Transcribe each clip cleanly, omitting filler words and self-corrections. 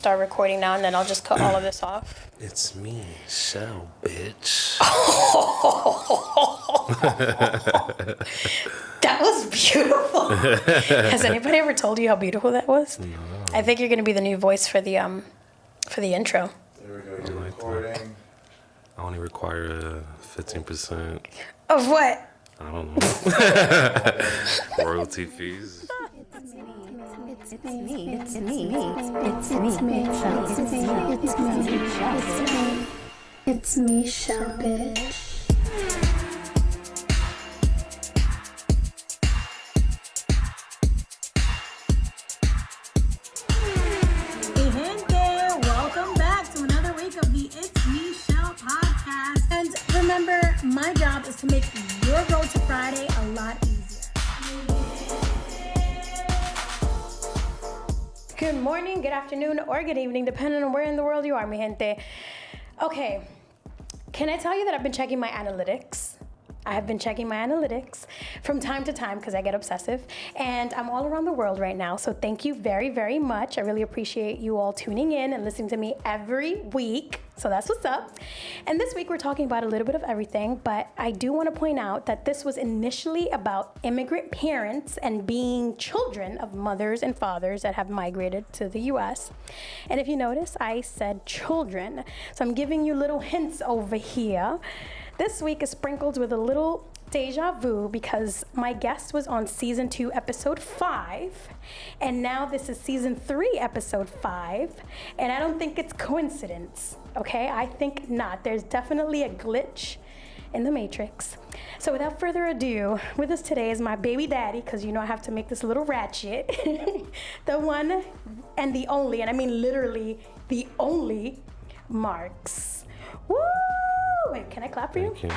Start recording now, and then I'll just cut all of this off. It's me, Shell, bitch. That was beautiful. Has anybody ever told you how beautiful that was? No. I think you're gonna be the new voice for the intro. There we go. You're recording. I only require 15%. Of what? I don't know. Royalty fees. It's me, Shell, bitch. Hey, gente! Welcome back to another week of the It's Me, Shelle podcast. And remember, my job is to make your road to Friday a lot easier. Good morning, good afternoon, or good evening, depending on where in the world you are, mi gente. Okay, can I tell you that I've been checking my analytics? I have been checking my analytics from time to time because I get obsessive, and I'm all around the world right now, so thank you very, very much. I really appreciate you all tuning in and listening to me every week, so that's what's up. And this week we're talking about a little bit of everything, but I do want to point out that this was initially about immigrant parents and being children of mothers and fathers that have migrated to the US. And if you notice, I said children, so I'm giving you little hints over here. This week is sprinkled with a little deja vu because my guest was on season 2, episode 5, and now this is season 3, episode 5, and I don't think it's coincidence, okay? I think not. There's definitely a glitch in the matrix. So without further ado, with us today is my baby daddy, because you know I have to make this a little ratchet, the one and the only, and I mean literally the only, Marx. Woo! Wait, can I clap for you? Thank you for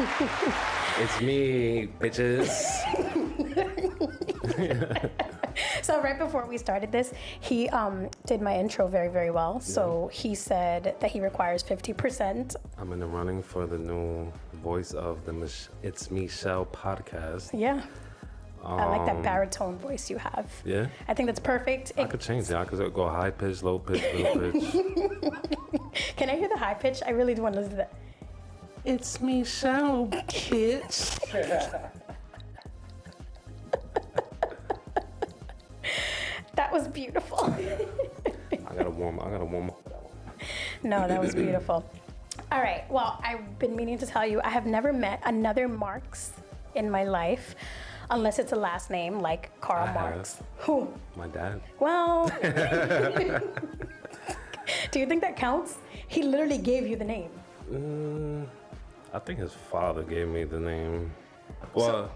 that. It's me, bitches. So right before we started this, he did my intro very, very well. So he said that he requires 50%. I'm in the running for the new voice of the It's Me, Shell podcast. Yeah. I like that baritone voice you have. Yeah? I think that's perfect. I could change it. I could go high pitch, low pitch, middle pitch. Can I hear the high pitch? I really do want to listen to that. It's me, Shell, bitch. That was beautiful. I gotta warm up for that one. No, that was beautiful. All right. Well, I've been meaning to tell you, I have never met another Marx in my life, unless it's a last name like Karl Marx. Have. Who? My dad. Well, do you think that counts? He literally gave you the name. I think his father gave me the name. Well,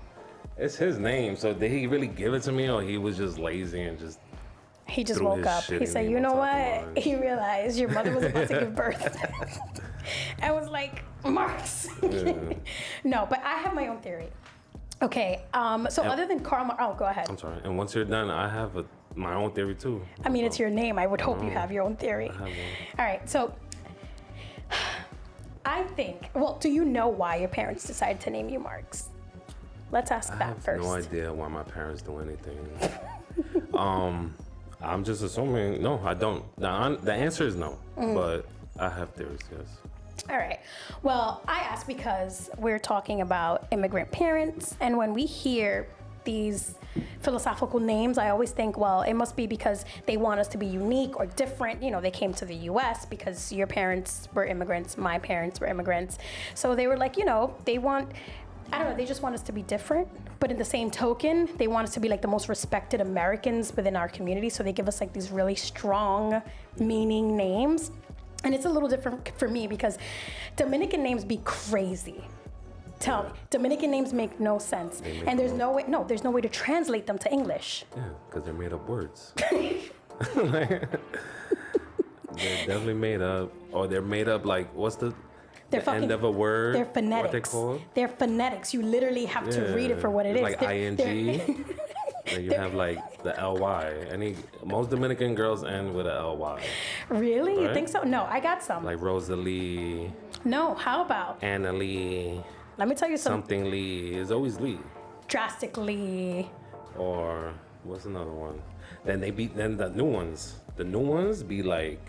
it's his name, so did he really give it to me, or he was just lazy and just... He just threw woke his up. shitty He said, name you on know top of what? mine." He realized your mother was about to give birth. I was like, Marx. Yeah. No, but I have my own theory. Okay, so other than Karl Marx, oh, go ahead. I'm sorry. And once you're done, I have my own theory too. I mean, it's your name. I would hope you have your own theory. I have one. All right, so I think, well, do you know why your parents decided to name you Marx? Let's ask I that have first. no idea why my parents do anything. I'm just assuming. No, I don't. The answer is no, but I have theories. Yes. All right. Well, I asked because we're talking about immigrant parents, and when we hear these philosophical names, I always think, well, it must be because they want us to be unique or different. You know, they came to the US because your parents were immigrants, my parents were immigrants. So they were like, you know, they want, I don't know, they just want us to be different. But in the same token, they want us to be like the most respected Americans within our community. So they give us like these really strong meaning names. And it's a little different for me because Dominican names be crazy. Tell me, Dominican names make no sense. And there's no way to translate them to English. Yeah, because they're made up words. They're definitely made up, or they're made up like what's the end of a word? They're phonetics. What they called? They're phonetics. You literally have to read it for what it it's is. Like ing. Then you have like the ly. Most Dominican girls end with a ly. Really? Right? You think so? No, I got some. Like Rosalie, No, how about? Anna Lee, Let me tell you something Lee. It's always Lee. Drastically. Or what's another one? Then the new ones. The new ones be like,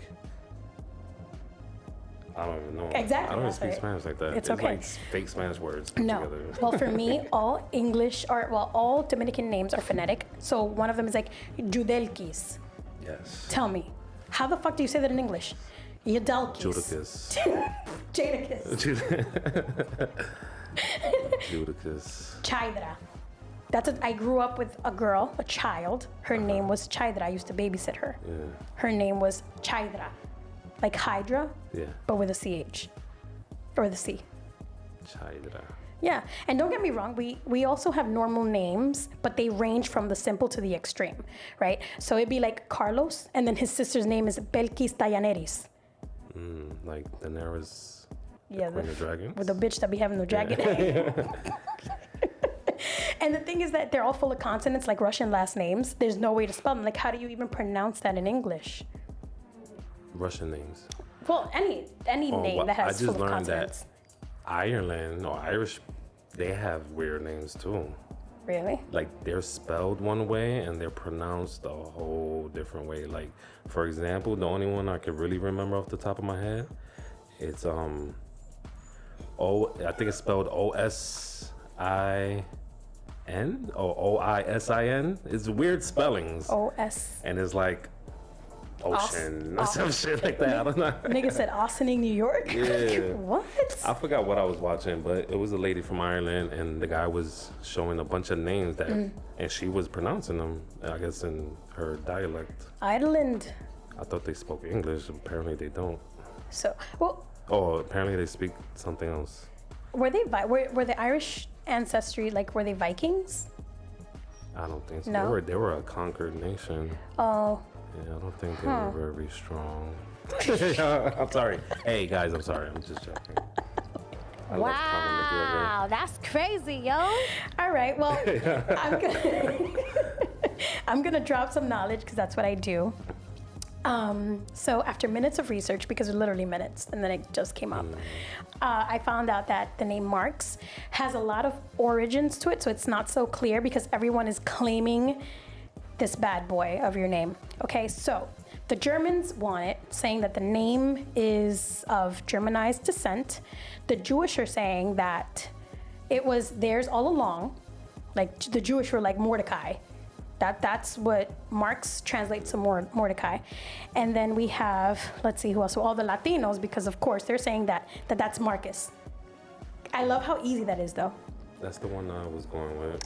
I don't even know. Exactly, I don't even that's speak right. Spanish like that. It's okay. like fake Spanish words put No. together. Well, for me, all English all Dominican names are phonetic. So one of them is like Judelkis. Yes. Tell me, how the fuck do you say that in English? Yudelkis. Judicus. Jadakis. Judicus. Chaydra. I grew up with a girl, a child. Her name was Chaydra. I used to babysit her. Yeah. Her name was Chaydra. Like Hydra, Yeah. but with a CH. Or the C. Chaydra. Yeah, and don't get me wrong, we also have normal names, but they range from the simple to the extreme, right? So it'd be like Carlos, and then his sister's name is Belkis Dayaneris. Like Daenerys, Yeah, Queen of Dragons. with the bitch that be having no dragon. And the thing is that they're all full of consonants, like Russian last names. There's no way to spell them. Like, how do you even pronounce that in English? Russian names. Well, any name well, that has I just full of learned consonants. that Ireland or Irish, they have weird names too. Really? Like they're spelled one way and they're pronounced a whole different way. Like for example, the only one I could really remember off the top of my head, it's I think it's spelled O-S-I-N or O-I-S-I-N. It's weird spellings. O-S. And it's like ocean or some shit like that. I don't know. Nigga said Austining, New York? Yeah. What? I forgot what I was watching, but it was a lady from Ireland, and the guy was showing a bunch of names that, and she was pronouncing them, I guess, in her dialect. Ireland. I thought they spoke English. Apparently, they don't. So, well, Oh, apparently they speak something else. were the Irish ancestry, like, were they Vikings? I don't think so. No? They were a conquered nation. Oh, Yeah, I don't think they were very strong. I'm sorry. Hey guys, I'm sorry. I'm just joking. I love Conor McGregor. that's crazy, yo. All right, well, I'm gonna drop some knowledge because that's what I do. So after minutes of research, because it's literally minutes, and then it just came up, I found out that the name Marx has a lot of origins to it, so it's not so clear because everyone is claiming this bad boy of your name. Okay, so the Germans want it, saying that the name is of Germanized descent. The Jewish are saying that it was theirs all along. Like the Jewish were like Mordecai. That's what Marx translates to Mordecai. And then we have, let's see who else, so all the Latinos, because of course they're saying that's Marcus. I love how easy that is though. That's the one I was going with.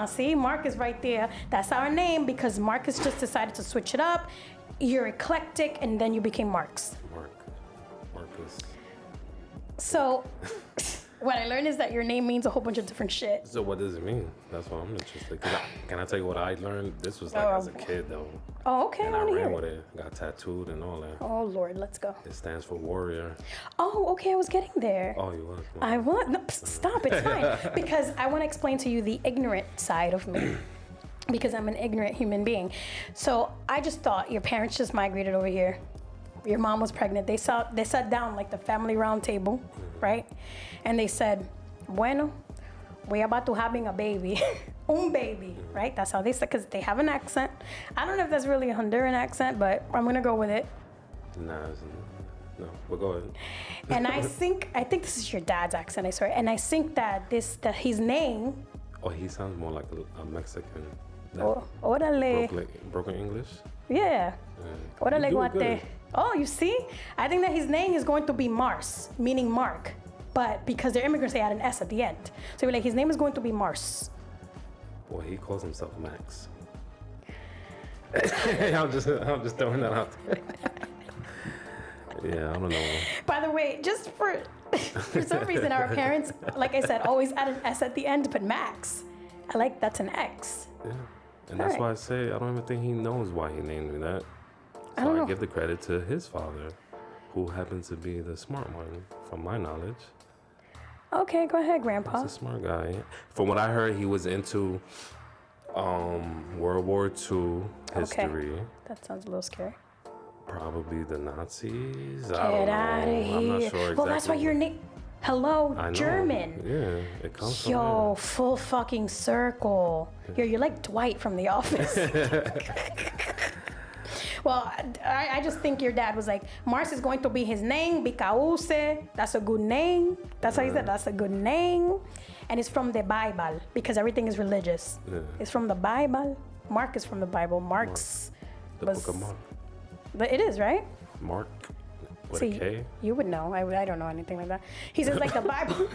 See, Marcus right there. That's our name because Marcus just decided to switch it up. You're eclectic, and then you became Marx. Marcus. So, what I learned is that your name means a whole bunch of different shit. So what does it mean? That's what I'm interested. Can I tell you what I learned? This was like as a kid though. Oh, okay, And I I want to ran hear with it. it. Got tattooed and all that. Oh, Lord, let's go. It stands for warrior. Oh, okay, I was getting there. Oh, you was? I want, no, stop, it's fine. Because I want to explain to you the ignorant side of me. Because I'm an ignorant human being. So I just thought your parents just migrated over here. Your mom was pregnant. They sat down like the family round table, right? And they said, bueno, we're about to having a baby. Un baby, right? That's how they said, because they have an accent. I don't know if that's really a Honduran accent, but I'm going to go with it. Nah, no, but go ahead. And I think this is your dad's accent, I swear. And I think that his name. Oh, he sounds more like a Mexican. Orale. Broken English? Yeah. Orale You do guate. good. Oh, you see? I think that his name is going to be Mars, meaning Mark. But because they're immigrants, they add an S at the end. So you're like, his name is going to be Mars. Well, he calls himself Max. I'm just throwing that out there. Yeah, I don't know. By the way, just for some reason, our parents, like I said, always add an S at the end to put Max. I like that's an X. Yeah. And that's Alright. why I say I don't even think he knows why he named me that. I don't So I know. give the credit to his father, who happens to be the smart one, from my knowledge. Okay, go ahead, Grandpa. He's a smart guy. From what I heard, he was into World War II history. Okay. That sounds a little scary. Probably the Nazis. I Get don't know. out of here. I'm not sure exactly. Well, that's why your name. Hello, I know. German. Yeah, it comes from Yo, full fucking circle. Yo, you're like Dwight from The Office. Well, I just think your dad was like, Marx is going to be his name, because that's a good name. That's how he said, that's a good name. And it's from the Bible, because everything is religious. Yeah. It's from the Bible. Mark is from the Bible. Marx The was... Book of Mark. But it is, right? Mark with See, a K? you would know. I don't know anything like that. He says like the Bible.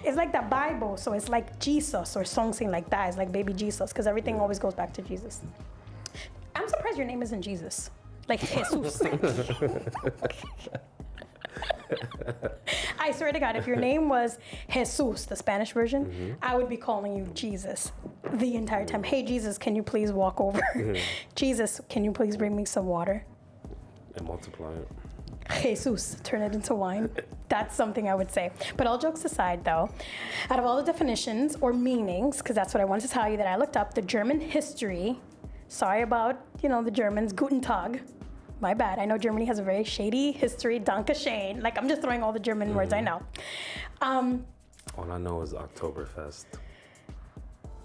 It's like the Bible, so it's like Jesus or something like that. It's like baby Jesus, because everything always goes back to Jesus. I'm surprised your name isn't Jesus. Like Jesus. I swear to God, if your name was Jesus, the Spanish version, I would be calling you Jesus the entire time. Hey, Jesus, can you please walk over? Jesus, can you please bring me some water? And multiply it. Jesus, turn it into wine. That's something I would say. But all jokes aside, though, out of all the definitions or meanings, because that's what I wanted to tell you that I looked up, the German history. Sorry about, the Germans. Guten Tag. My bad. I know Germany has a very shady history. Danke schön. Like, I'm just throwing all the German words I know. All I know is Oktoberfest.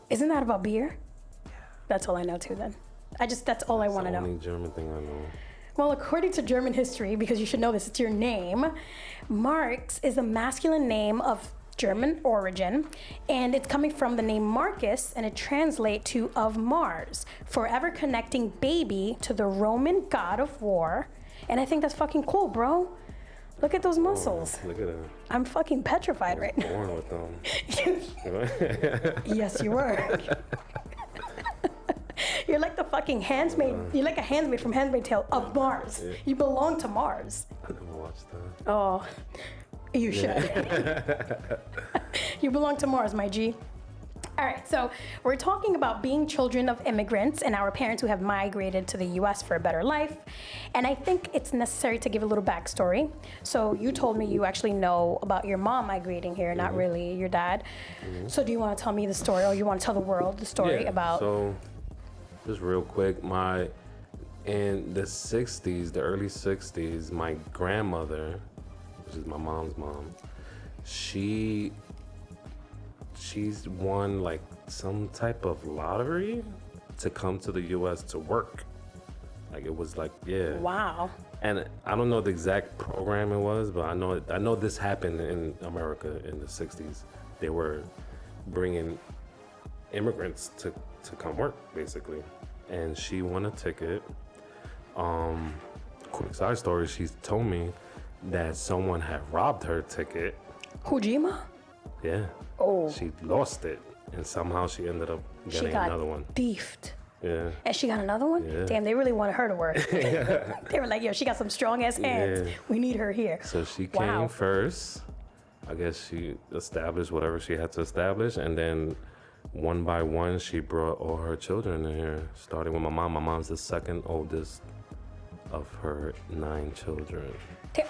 Isn't that about beer? That's all I know, too, then. That's all I want to It's the know. only German thing I know. Well, according to German history, because you should know this, it's your name, Marx is a masculine name of German origin, and it's coming from the name Marcus, and it translates to of Mars, forever connecting baby to the Roman god of war. And I think that's fucking cool, bro. Look at those muscles. Look at that. I'm fucking petrified right now. Born with them. Yes, you were. You're like the fucking handsmaid. You're like a handmaid from Handmaid's Tale of Mars. Yeah. You belong to Mars. I never watched that. Oh, you should. You belong to Mars, my G. All right, so we're talking about being children of immigrants and our parents who have migrated to the U.S. for a better life. And I think it's necessary to give a little backstory. So you told me you actually know about your mom migrating here, not really your dad. So do you want to tell me the story, or you want to tell the world the story about... So, just real quick, in the 60s, the early 60s, my grandmother, which is my mom's mom, she's won like some type of lottery to come to the U.S. to work. Like it was like, yeah. Wow. And I don't know the exact program it was, but I know this happened in America in the 60s. They were bringing immigrants to come work, basically. And she won a ticket. Quick side story, she told me that someone had robbed her ticket. Hujima? Yeah. Oh. She lost it, and somehow she ended up getting another one. Thiefed. Yeah. And she got another one? Yeah. Damn, they really wanted her to work. They were like, yo, she got some strong ass hands. Yeah. We need her here. So she came first. I guess she established whatever she had to establish, and then one by one, she brought all her children in here, starting with my mom. My mom's the second oldest of her 9 children.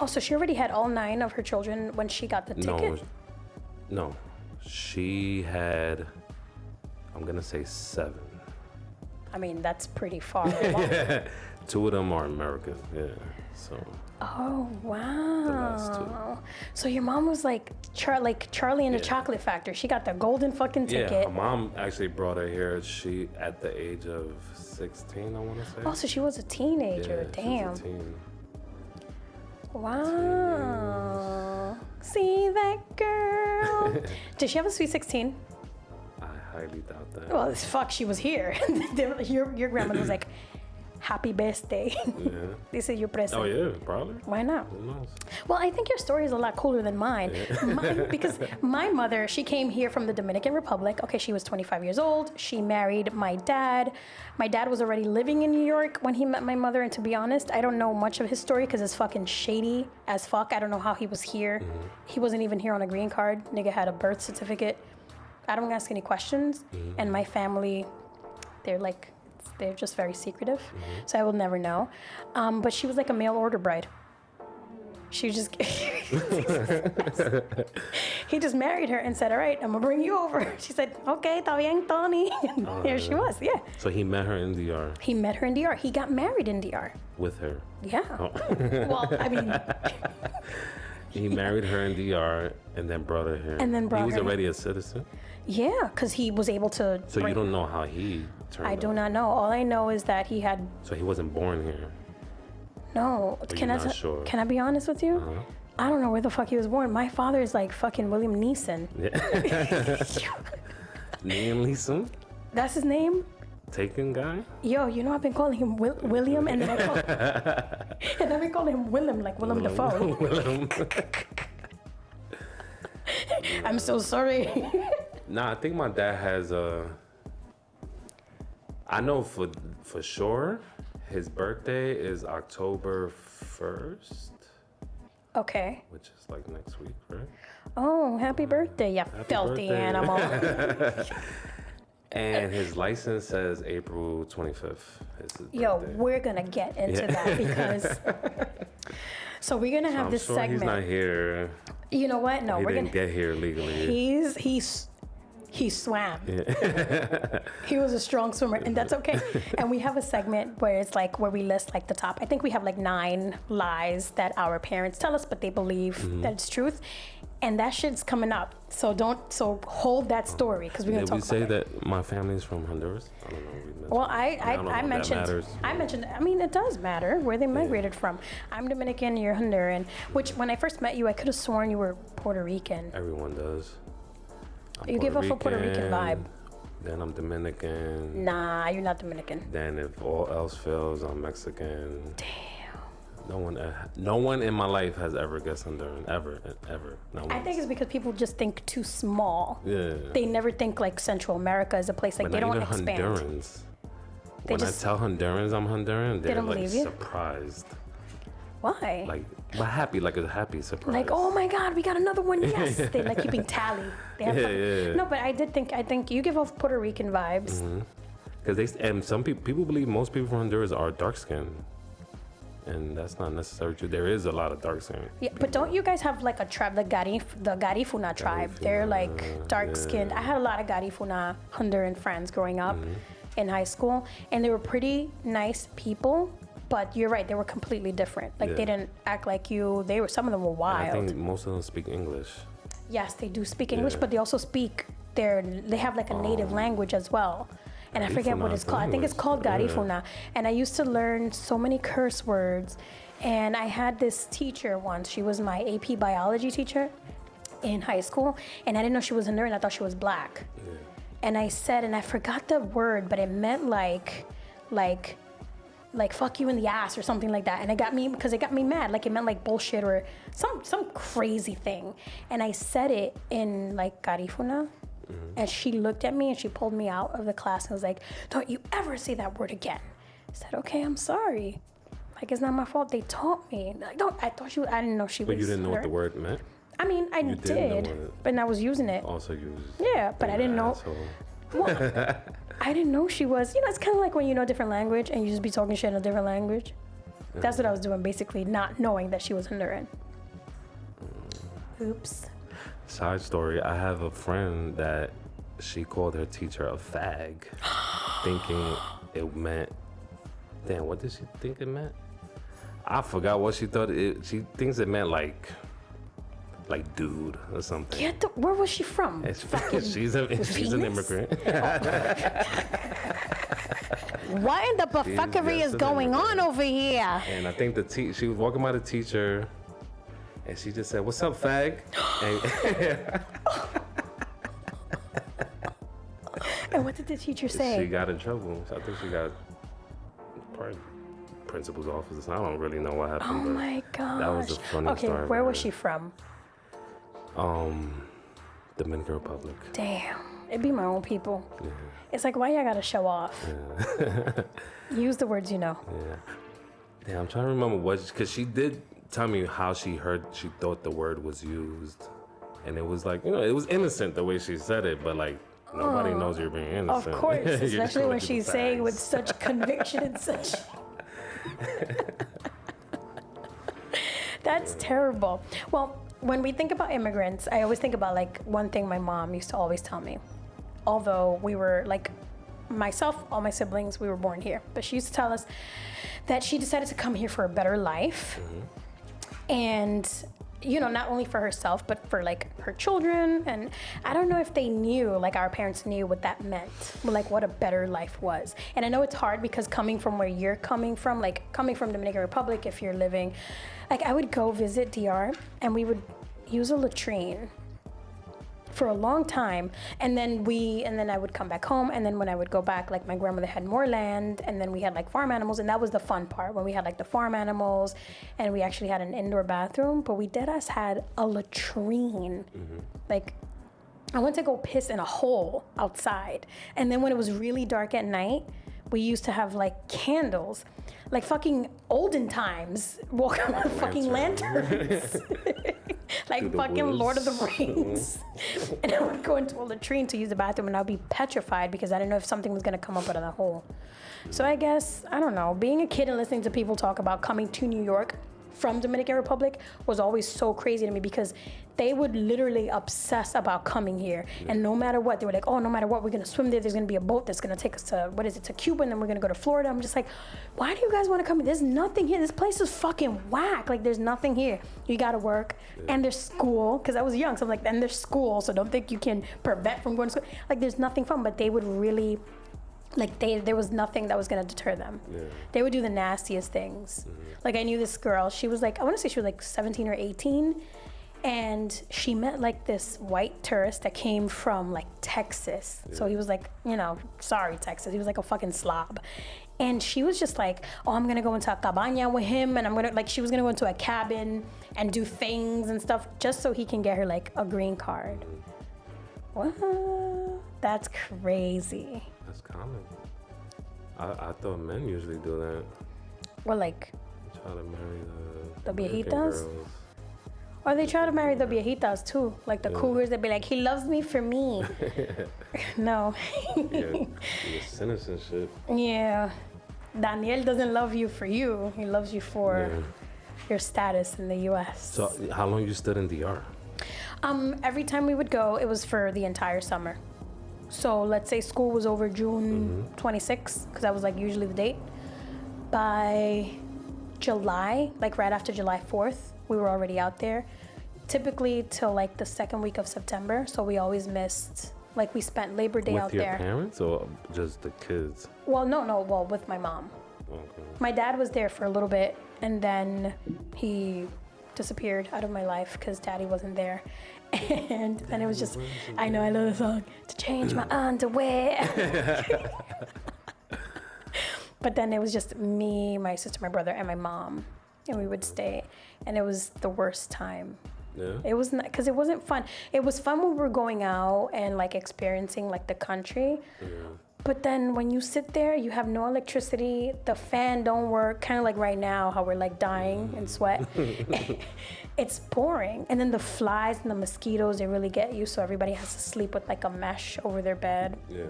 Oh, so she already had all 9 of her children when she got the ticket? No. She had, I'm going to say 7. I mean, that's pretty far along. 2 of them are American, yeah. So. Oh, The last wow. So your mom was like Charlie in the Chocolate Factory. She got the golden fucking ticket. Yeah, my mom actually brought her here. She at the age of 16, I want to say. Oh, so she was a teenager. Yeah, Damn. she was a teen. Wow. See that girl? Did she have a sweet 16? I highly doubt that. Well, fuck, she was here. Your grandmother was like, happy birthday. Yeah. This is your present. Oh yeah, probably. Why not? Who knows? Well, I think your story is a lot cooler than mine. Because my mother, she came here from the Dominican Republic. Okay, she was 25 years old. She married my dad. My dad was already living in New York when he met my mother. And to be honest, I don't know much of his story because it's fucking shady as fuck. I don't know how he was here. He wasn't even here on a green card. Nigga had a birth certificate. I don't ask any questions. And my family, they're just very secretive, so I will never know. But she was like a mail order bride. She just, he just married her and said, all right, I'm gonna bring you over. She said, okay, está bien, Tony. And here she was, yeah. So he met her in DR. He met her in DR. He got married in DR. With her. Yeah. Oh. Well, I mean. He married her in DR and then brought her here. And then brought He was her already a citizen. Yeah, because he was able to. So you don't know how he turned I do out? not know. All I know is that he had So he wasn't born here. no. you're not sure? Can I be honest with you? Uh-huh. I don't know where the fuck he was born. My father is like fucking William Neeson. Liam Neeson, That's his name. Taken guy. Yo, you know I've been calling him William, and then I've been calling him Willem, like Willem Dafoe. Willem. I'm so sorry. Nah, I think my dad has I know for sure his birthday is October 1st, Okay. which is like next week, right? Oh, happy birthday, you filthy birthday. animal. And his license says April 25th. Is his Yo, birthday. we're gonna get into that because. So we're gonna have I'm this sure segment. he's not here. You know what? No, He we're didn't gonna. get here legally. He swam. He was a strong swimmer, and that's okay. And we have a segment where it's like where we list like the top. I think we have like 9 lies that our parents tell us, but they believe that it's truth. And that shit's coming up. So hold that story because we're gonna Did we talk say about it. that my family's from Honduras? I don't know. We mentioned Well, I don't know I if that mentioned, matters. I mean, it does matter where they migrated from. I'm Dominican, you're Honduran, which when I first met you, I could have sworn you were Puerto Rican. Everyone does. I'm You give off a Puerto Rican vibe. Then I'm Dominican. Nah, you're not Dominican. Then if all else fails, I'm Mexican. Damn. No one in my life has ever guessed Honduran. Ever. No one. I think it's because people just think too small. Yeah. They never think like Central America is a place like But they not don't even expand. Hondurans. When just- I tell Hondurans I'm Honduran, they're don't like believe you? surprised. Why? Like, but happy, like a happy surprise. Like, oh my God, we got another one. Yes, they like keeping tally. They have Yeah. No, but I think you give off Puerto Rican vibes. Because some people believe most people from Honduras are dark skinned. And that's not necessarily true. There is a lot of dark skin. Yeah, but don't you guys have like a tribe, the Garifuna tribe? They're like dark skinned. I had a lot of Garifuna Honduran friends growing up in high school, and they were pretty nice people. But you're right, they were completely different. Like they didn't act like you. Some of them were And wild. I think most of them speak English. Yes, they do speak English, Yeah. but they also speak they have like a native language as well. And I forget what Garifuna it's called. I think it's called language. Garifuna. And I used to learn so many curse words. And I had this teacher once. She was my AP biology teacher in high school. And I didn't know she was Honduran. I thought she was black. Yeah. And I said, and I forgot the word, but it meant like fuck you in the ass or something like that. And it got me mad. Like it meant like bullshit or some crazy thing. And I said it in like Garifuna. And she looked at me and she pulled me out of the class and was like, don't you ever say that word again. I said, okay, I'm sorry. Like, it's not my fault. They taught me. Like, I didn't know she was. But you didn't know what the Honduran. word meant? I mean, I You didn't know did, what but I was using it. Also used. Yeah, but I didn't know. Asshole. Well, I didn't know she was. You know, it's kind of like when you know a different language and you just be talking shit in a different language. That's what I was doing, basically, not knowing that she was Honduran. Oops. Side story, I have a friend that she called her teacher a fag, thinking it meant, damn, what did she think it meant? I forgot what she thought she thinks it meant like dude or something. Where was she from? She's an immigrant. What in the buffeckery is just an going on immigrant. over here? And I think she was walking by the teacher and she just said, "What's up, fag?" And And what did the teacher say? she got in trouble. I think she got probably principal's office. I don't really know what happened. Oh but my gosh. that was a funny Okay, story. where was she from? Dominican Republic. Damn. It'd be my own people. Yeah. It's like, why y'all gotta show off? Yeah. Use the words you know. Yeah. Yeah, I'm trying to remember because she did tell me how she thought the word was used. And it was like, it was innocent the way she said it, but like, nobody knows you're being innocent. Of course, You're just especially calling when she's people saying fags. with such conviction and such. That's terrible. Well, when we think about immigrants, I always think about like one thing my mom used to always tell me. Although we were like, myself, all my siblings, we were born here. But she used to tell us that she decided to come here for a better life. And not only for herself, but for like her children. And I don't know if they knew, like our parents knew what that meant, like what a better life was. And I know it's hard because coming from where you're coming from, like coming from Dominican Republic, if you're living, like I would go visit DR and we would use a latrine for a long time, and then I would come back home, and then when I would go back, like my grandmother had more land, and then we had like farm animals, and that was the fun part when we had like the farm animals, and we actually had an indoor bathroom, but we deadass had a latrine. Like I went to go piss in a hole outside, and then when it was really dark at night, we used to have like candles, like fucking olden times, walk around with fucking lanterns. Like fucking woods. Lord of the Rings. And I would go into a latrine to use the bathroom, and I'd be petrified because I didn't know if something was gonna come up out of the hole. So I guess, I don't know, being a kid and listening to people talk about coming to New York from Dominican Republic was always so crazy to me because they would literally obsess about coming here. And no matter what, they were like, oh, no matter what, we're gonna swim there. There's gonna be a boat that's gonna take us to, to Cuba, and then we're gonna go to Florida. I'm just like, why do you guys wanna come here? There's nothing here. This place is fucking whack. Like, there's nothing here. You gotta work, and there's school, because I was young, so I'm like, and there's school, so don't think you can prevent from going to school. Like, there's nothing fun, but they would really, like there was nothing that was gonna deter them. They would do the nastiest things. Like I knew this girl, she was like, I wanna say she was like 17 or 18, and she met like this white tourist that came from like Texas. So he was like, sorry Texas, he was like a fucking slob. And she was just like, oh, I'm gonna go into a cabana with him, and I'm gonna, like, she was gonna go into a cabin and do things and stuff just so he can get her like a green card. What? That's crazy. That's common. I thought men usually do that. Well, like, They try to marry the American viejitas? girls. Or they try to marry the viejitas too. Like the cougars, they'd be like, he loves me for me. No. Yeah, cynicism shit. Yeah. Daniel doesn't love you for you. He loves you for your status in the U.S. So how long you stood in DR? Every time we would go, it was for the entire summer. So let's say school was over June 26th, because that was like usually the date. By July, like right after July 4th, we were already out there. Typically till like the second week of September. So we always missed, like we spent Labor Day out there. With your parents or just the kids? Well, no, with my mom. Okay. My dad was there for a little bit, and then he disappeared out of my life because daddy wasn't there. And then it was just, I know, I love the song, to change my underwear. But then it was just me, my sister, my brother, and my mom. And we would stay. And it was the worst time. Yeah. It was not, because it wasn't fun. It was fun when we were going out and like experiencing like the country. Yeah. But then when you sit there, you have no electricity, the fan don't work, kind of like right now, how we're like dying in sweat. It's boring. And then the flies and the mosquitoes, they really get you, so everybody has to sleep with like a mesh over their bed. Yeah.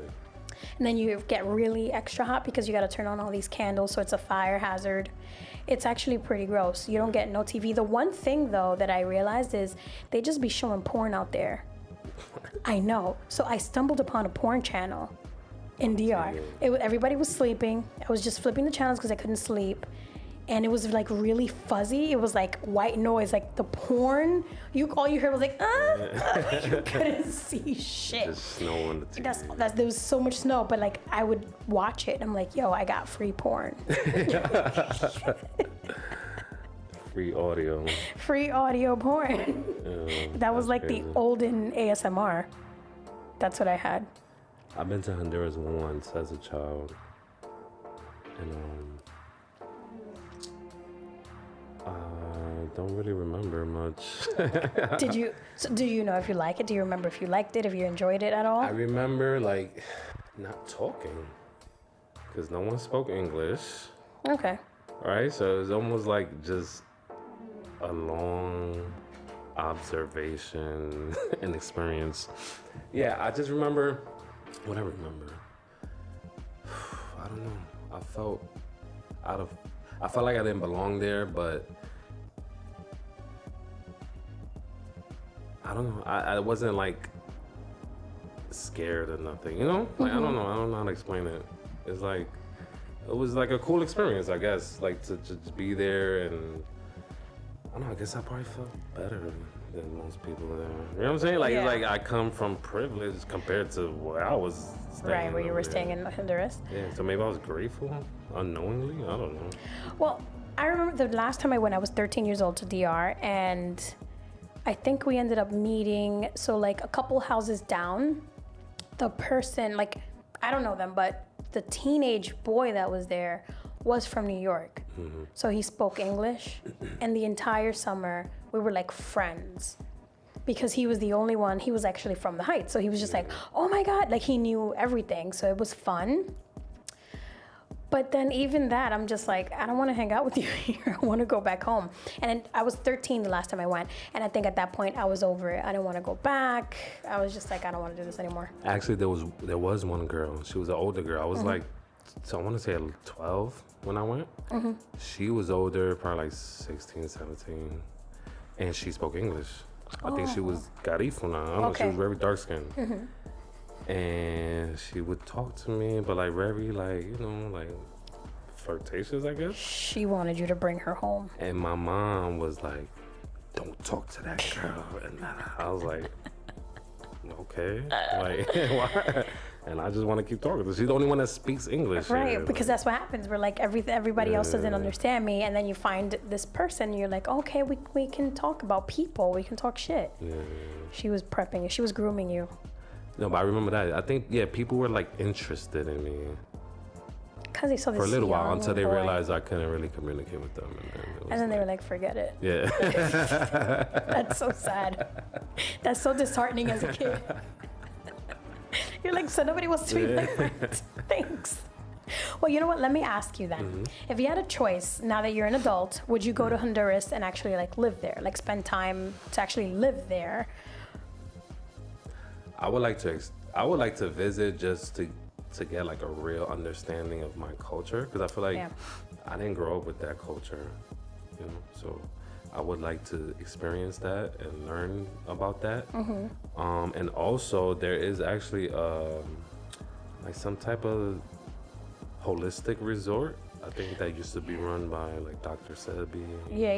And then you get really extra hot because you got to turn on all these candles, so it's a fire hazard. It's actually pretty gross. You don't get no TV. The one thing though that I realized is they just be showing porn out there. I know. So I stumbled upon a porn channel in DR. Everybody was sleeping. I was just flipping the channels because I couldn't sleep. And it was like really fuzzy. It was like white noise, like the porn. All you heard was like, you couldn't see shit. Just snow on the TV. There was so much snow, but like I would watch it. And I'm like, yo, I got free porn. Free audio. Free audio porn. That was like crazy. the olden ASMR. That's what I had. I've been to Honduras once as a child, and I don't really remember much. Do you know if you like it? Do you remember if you liked it, if you enjoyed it at all? I remember like not talking, because no one spoke English. Okay. Right, so it was almost like just a long observation and experience. Yeah, I just remember. What I remember, I don't know. I felt like I didn't belong there, but I don't know. I wasn't like scared or nothing, you know? Like, I don't know how to explain it. It's like, it was like a cool experience, I guess, like to just be there, and I I don't know, I guess I probably felt better than most people there. You know what I'm saying? Like, Yeah. like I come from privilege compared to where I was staying. Right, where you were over staying there. in Honduras. Yeah, so maybe I was grateful unknowingly. I don't know. Well, I remember the last time I went, I was 13 years old to DR, and I think we ended up meeting, so like a couple houses down, the person, like, I don't know them, but the teenage boy that was there was from New York. So he spoke English, and the entire summer we were like friends because he was the only one, he was actually from the Heights. So he was just like, oh my God, like he knew everything. So it was fun. But then even that, I'm just like, I don't want to hang out with you here. I want to go back home. And I was 13 the last time I went. And I think at that point I was over it. I didn't want to go back. I was just like, I don't want to do this anymore. Actually, there was one girl. She was an older girl. I was like, so I want to say 12 when I went. She was older, probably like 16, 17. And she spoke English. I think she was Garifuna. I don't know, she was very dark skinned. And she would talk to me, but like very like, you know, like flirtatious, I guess. She wanted you to bring her home. And my mom was like, don't talk to that girl. And I was like, okay. Like, why? And I just want to keep talking. She's the only one that speaks English. Right, here. because that's what happens. We're like, everybody else doesn't understand me. And then you find this person, and you're like, okay, we can talk about people. We can talk shit. Yeah. She was prepping you. She was grooming you. No, but I remember that. I think, yeah, people were like interested in me Because they saw this for a little while young until they boy. realized I couldn't really communicate with them. And then they were like, forget it. yeah. That's so sad. That's so disheartening as a kid. You're like, so nobody wants to be my friend. Thanks. Well, you know what? Let me ask you then. If you had a choice, now that you're an adult, would you go to Honduras and actually like live there? Like spend time to actually live there? I would like to visit just to get like a real understanding of my culture, because I feel like I didn't grow up with that culture, you know. So I would like to experience that and learn about that. And also there is actually like some type of holistic resort. I think that used to be run by like Dr. Sebi. Yeah,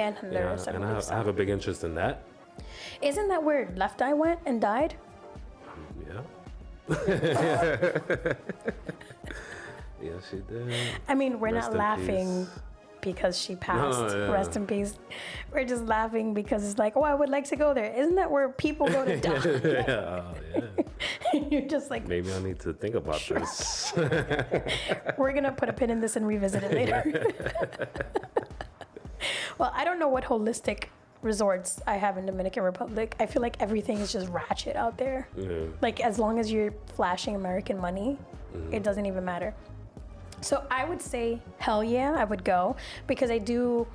in Honduras. Yeah, and I have a big interest in that. Isn't that where Left Eye went and died? Yeah. Yeah, she did. I mean, we're Rest not in laughing peace. because she passed. No, yeah. Rest in peace. We're just laughing because it's like, oh, I would like to go there. Isn't that where people go to die? Yeah. You're just like, Maybe I need to think about this. we're going to put a pin in this and revisit it later. Well, I don't know what holistic resorts I have in Dominican Republic. I feel like everything is just ratchet out there. Yeah. Like as long as you're flashing American money, it doesn't even matter. So I would say, hell yeah, I would go, because I do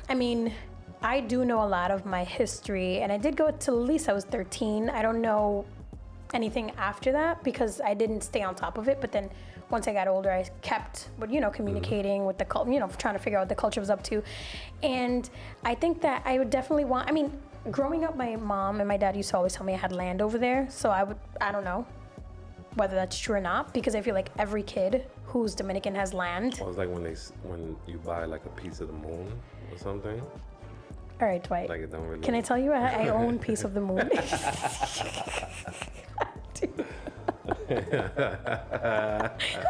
know a lot of my history, and I did go to at least I was 13. I don't know anything after that because I didn't stay on top of it, but then once I got older, I kept, communicating with the culture, trying to figure out what the culture was up to. And I think that I would definitely growing up, my mom and my dad used to always tell me I had land over there. So I don't know whether that's true or not, because I feel like every kid who's Dominican has land. Well, it's like when you buy like a piece of the moon or something. All right, Dwight. Like it don't really. Can I tell you I own piece of the moon?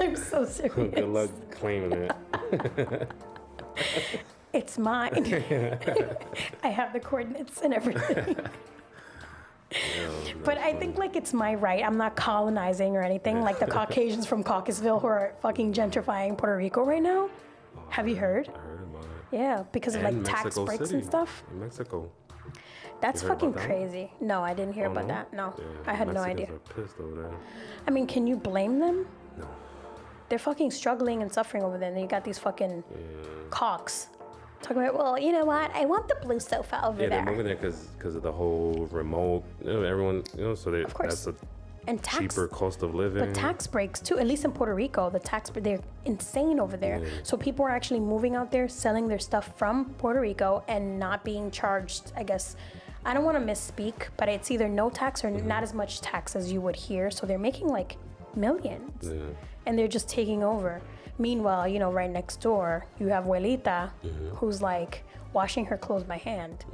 I'm so serious. Good luck claiming it. It's mine. I have the coordinates and everything. But I think like it's my right. I'm not colonizing or anything like the Caucasians from Caucasville who are fucking gentrifying Puerto Rico right now. Have you heard? I heard about it. Yeah, because of like And tax Mexico breaks City. and stuff. In Mexico. That's You heard fucking about that? crazy. No, I didn't hear Oh, about no? that. No, Yeah, I had no Mexicans idea. are pissed over there. I mean, can you blame them? No. They're fucking struggling and suffering over there. And then you got these fucking cocks talking about, well, you know what? I want the blue sofa over Yeah, there. they're moving there because of the whole remote. Everyone, so Of course. that's a And tax, cheaper cost of living. but tax breaks too. At least in Puerto Rico, they're insane over there. So people are actually moving out there, selling their stuff from Puerto Rico, and not being charged. I guess I don't want to misspeak, but it's either no tax or not as much tax as you would here. So they're making like millions, and they're just taking over. Meanwhile, you know, right next door, you have Abuelita, who's like washing her clothes by hand.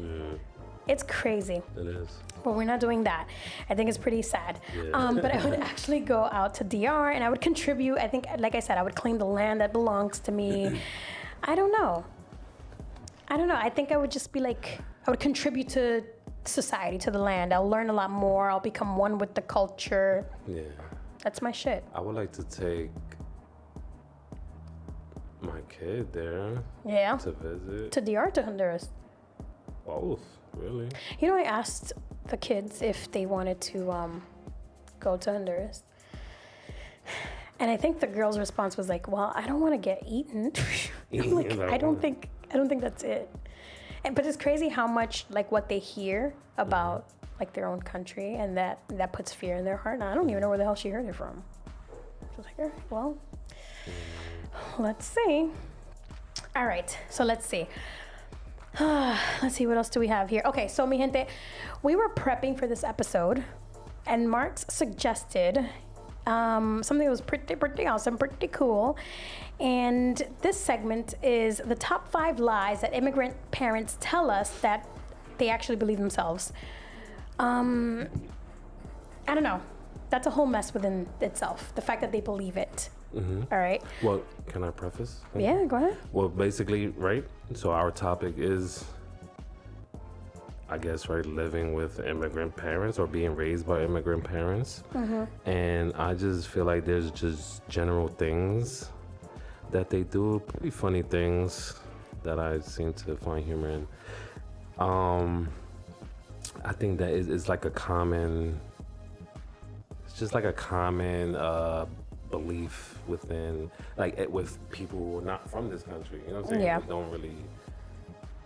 It's crazy. It is. But we're not doing that. I think it's pretty sad. Yeah. But I would actually go out to DR and I would contribute. I think, like I said, I would claim the land that belongs to me. I don't know. I think I would just be like, I would contribute to society, to the land. I'll learn a lot more. I'll become one with the culture. Yeah. That's my shit. I would like to take my kid there Yeah. to visit. To DR, to Honduras. Both, really. You know, I asked the kids if they wanted to go to Honduras. And I think the girl's response was like, well, I don't want to get eaten. I'm like, I don't think that's it. But it's crazy how much like what they hear about like their own country, and that puts fear in their heart. And I don't even know where the hell she heard it from. She was like, all right, well, let's see. All right, so let's see. Let's see, what else do we have here? Okay, so mi gente, we were prepping for this episode, and Marx suggested something that was pretty awesome, pretty cool. And this segment is the top 5 lies that immigrant parents tell us that they actually believe themselves. I don't know. That's a whole mess within itself. The fact that they believe it. All right. Well, can I preface? Yeah, go ahead. Well, basically, right? So our topic is, I guess, right, living with immigrant parents or being raised by immigrant parents. And I just feel like there's just general things that they do, pretty funny things that I seem to find humor in. I think that it's like a common, it's just like a common belief within, like with people who are not from this country, you know what I'm saying? Yeah. They don't really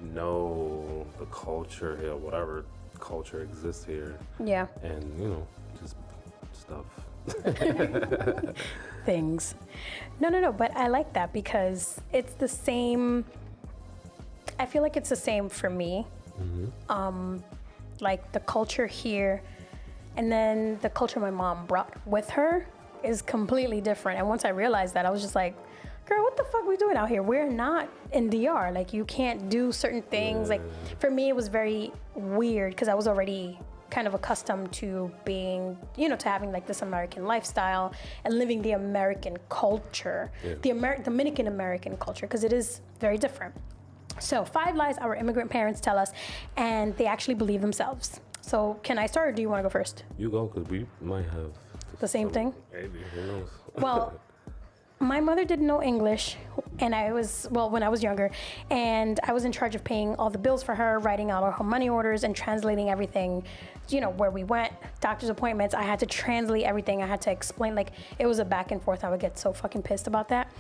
know the culture here, whatever culture exists here. Yeah. And, you know, just stuff. Things. No, but I like that because it's the same. I feel like it's the same for me. Like the culture here and then the culture my mom brought with her is completely different. And once I realized that, I was just like, girl, what the fuck we doing out here? We're not in DR. Like, you can't do certain things. Like, for me, it was very weird because I was already kind of accustomed to being, you know, to having like this American lifestyle and living the American culture, the Dominican American culture, because it is very different. So 5 lies our immigrant parents tell us, and they actually believe themselves. So can I start, or do you want to go first? You go, because we might have The same thing? Maybe, who knows? Well, my mother didn't know English, and when I was younger, and I was in charge of paying all the bills for her, writing out all her money orders, and translating everything, you know, where we went, doctor's appointments. I had to translate everything. I had to explain, like, it was a back and forth. I would get so fucking pissed about that.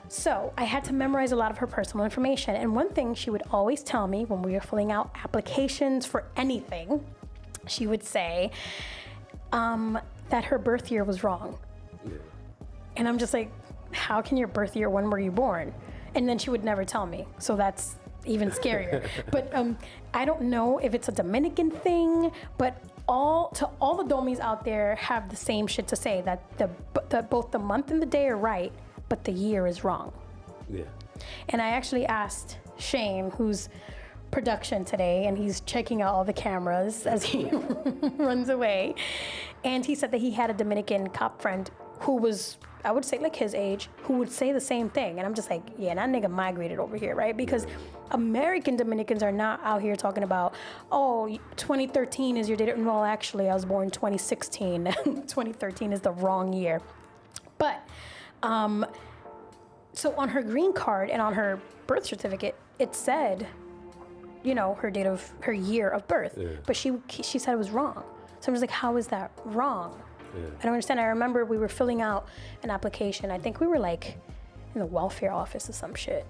So I had to memorize a lot of her personal information. And one thing she would always tell me when we were filling out applications for anything, she would say that her birth year was wrong. Yeah. And I'm just like, how can your birth year, when were you born? And then she would never tell me. So that's even scarier. But I don't know if it's a Dominican thing, but all the domis out there have the same shit to say, that both the month and the day are right, but the year is wrong. Yeah. And I actually asked Shane, who's production today, and he's checking out all the cameras as he runs away. And he said that he had a Dominican cop friend who was, I would say like his age, who would say the same thing. And I'm just like, yeah, that nigga migrated over here, right? Because American Dominicans are not out here talking about, oh, 2013 is your date. Well, actually, I was born 2016. 2013 is the wrong year. But, so on her green card and on her birth certificate, it said, you know, her year of birth. Yeah. But she said it was wrong. So I'm just like, how is that wrong? Yeah. I don't understand. I remember we were filling out an application. I think we were like in the welfare office or some shit.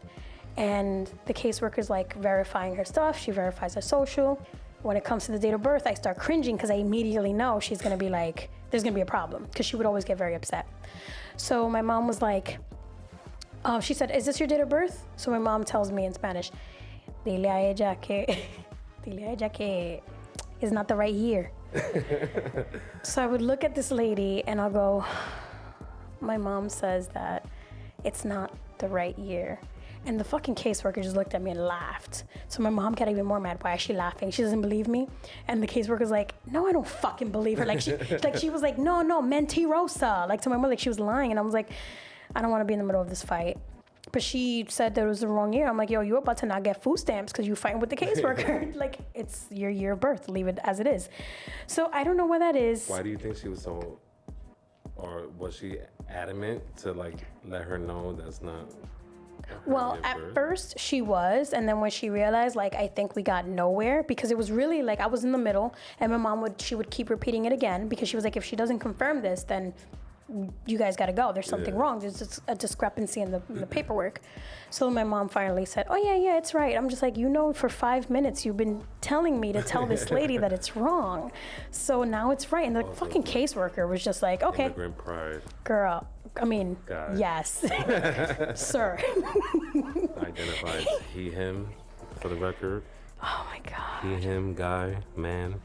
And the caseworker's like verifying her stuff. She verifies her social. When it comes to the date of birth, I start cringing because I immediately know she's going to be like, there's going to be a problem, because she would always get very upset. So my mom was like, she said, is this your date of birth? So my mom tells me in Spanish, dile a ella que is not the right year. So I would look at this lady and I'll go, my mom says that it's not the right year. And the fucking caseworker just looked at me and laughed. So my mom got even more mad. Why is she laughing? She doesn't believe me. And the caseworker's like, no, I don't fucking believe her. Like she was like, no, mentirosa. Like to my mother, like she was lying. And I was like, I don't want to be in the middle of this fight. But she said that it was the wrong year. I'm like, yo, you're about to not get food stamps because you're fighting with the caseworker. Like, it's your year of birth. Leave it as it is. So I don't know why that is. Why do you think she was so, or was she adamant to like let her know that's not? Well, at first she was, and then when she realized, like, I think we got nowhere because it was really like I was in the middle, and my mom would keep repeating it again because she was like, if she doesn't confirm this, then you guys got to go. There's something wrong. There's just a discrepancy in the paperwork. So my mom finally said, oh yeah, it's right. I'm just like, for 5 minutes you've been telling me to tell this lady that it's wrong. So now it's right. And the fucking caseworker was just like, okay. Immigrant pride. Girl, I mean, God. Yes. Sir. Identifies he, him, for the record. Oh my God. He, him, guy, man,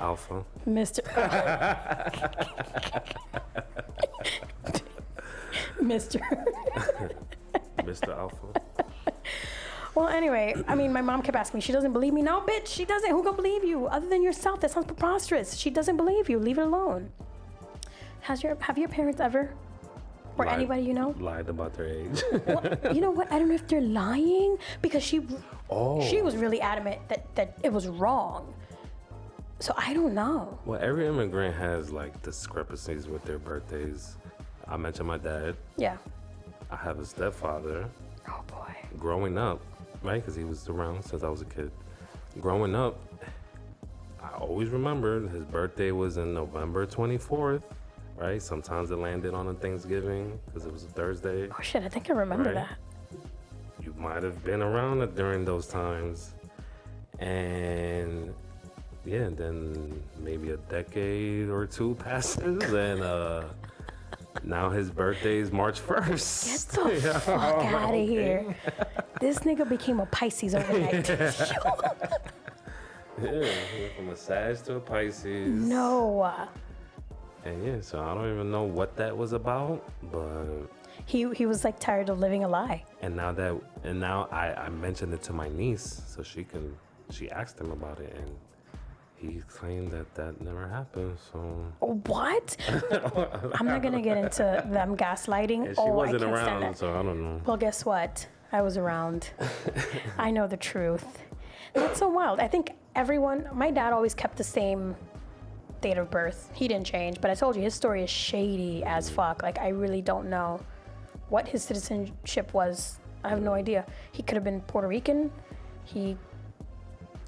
alpha. Mr. Mr. Alpha. Well, anyway, I mean, my mom kept asking me, she doesn't believe me. No, bitch, she doesn't. Who gonna believe you? Other than yourself, that sounds preposterous. She doesn't believe you. Leave it alone. Have your parents ever, or anybody you know, lied about their age? Well, you know what? I don't know if they're lying because she was really adamant that it was wrong. So I don't know. Well, every immigrant has like discrepancies with their birthdays. I mentioned my dad. Yeah. I have a stepfather. Oh boy. Growing up, right? Because he was around since I was a kid. Growing up, I always remembered his birthday was in November 24th, right? Sometimes it landed on a Thanksgiving because it was a Thursday. Oh shit, I think I remember that. You might have been around it during those times. And yeah, then maybe a decade or two passes and now his birthday is March 1st. Get the fuck out of here. This nigga became a Pisces overnight. Yeah, he went from a Sag to a Pisces. No. And yeah, so I don't even know what that was about, but he was like tired of living a lie. And now I mentioned it to my niece, so she asked him about it, and he claimed that never happened. So what? I'm not gonna get into them gaslighting. Yeah, she wasn't around, so I don't know. Well, guess what? I was around. I know the truth. That's so wild. I think my dad always kept the same date of birth. He didn't change, but I told you his story is shady as fuck. Like, I really don't know what his citizenship was. I have no idea. He could have been Puerto Rican. He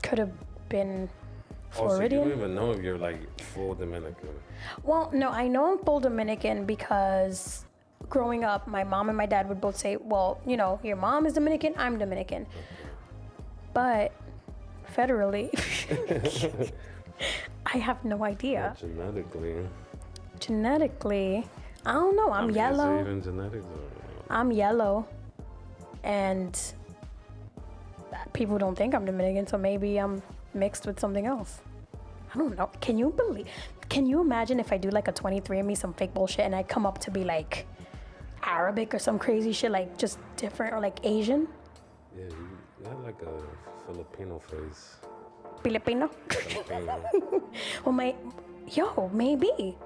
could have been Floridian. So you don't even know if you're like full Dominican. Well, no, I know I'm full Dominican because growing up, my mom and my dad would both say, well, your mom is Dominican, I'm Dominican. But federally, I have no idea. Genetically, I don't know. I'm yellow. Is it even genetics? I'm yellow. And people don't think I'm Dominican, so maybe I'm mixed with something else. I don't know. Can you imagine if I do like a 23andMe, some fake bullshit, and I come up to be like Arabic or some crazy shit, like just different, or like Asian? Yeah, you got like a Filipino face. Filipino? Well, maybe.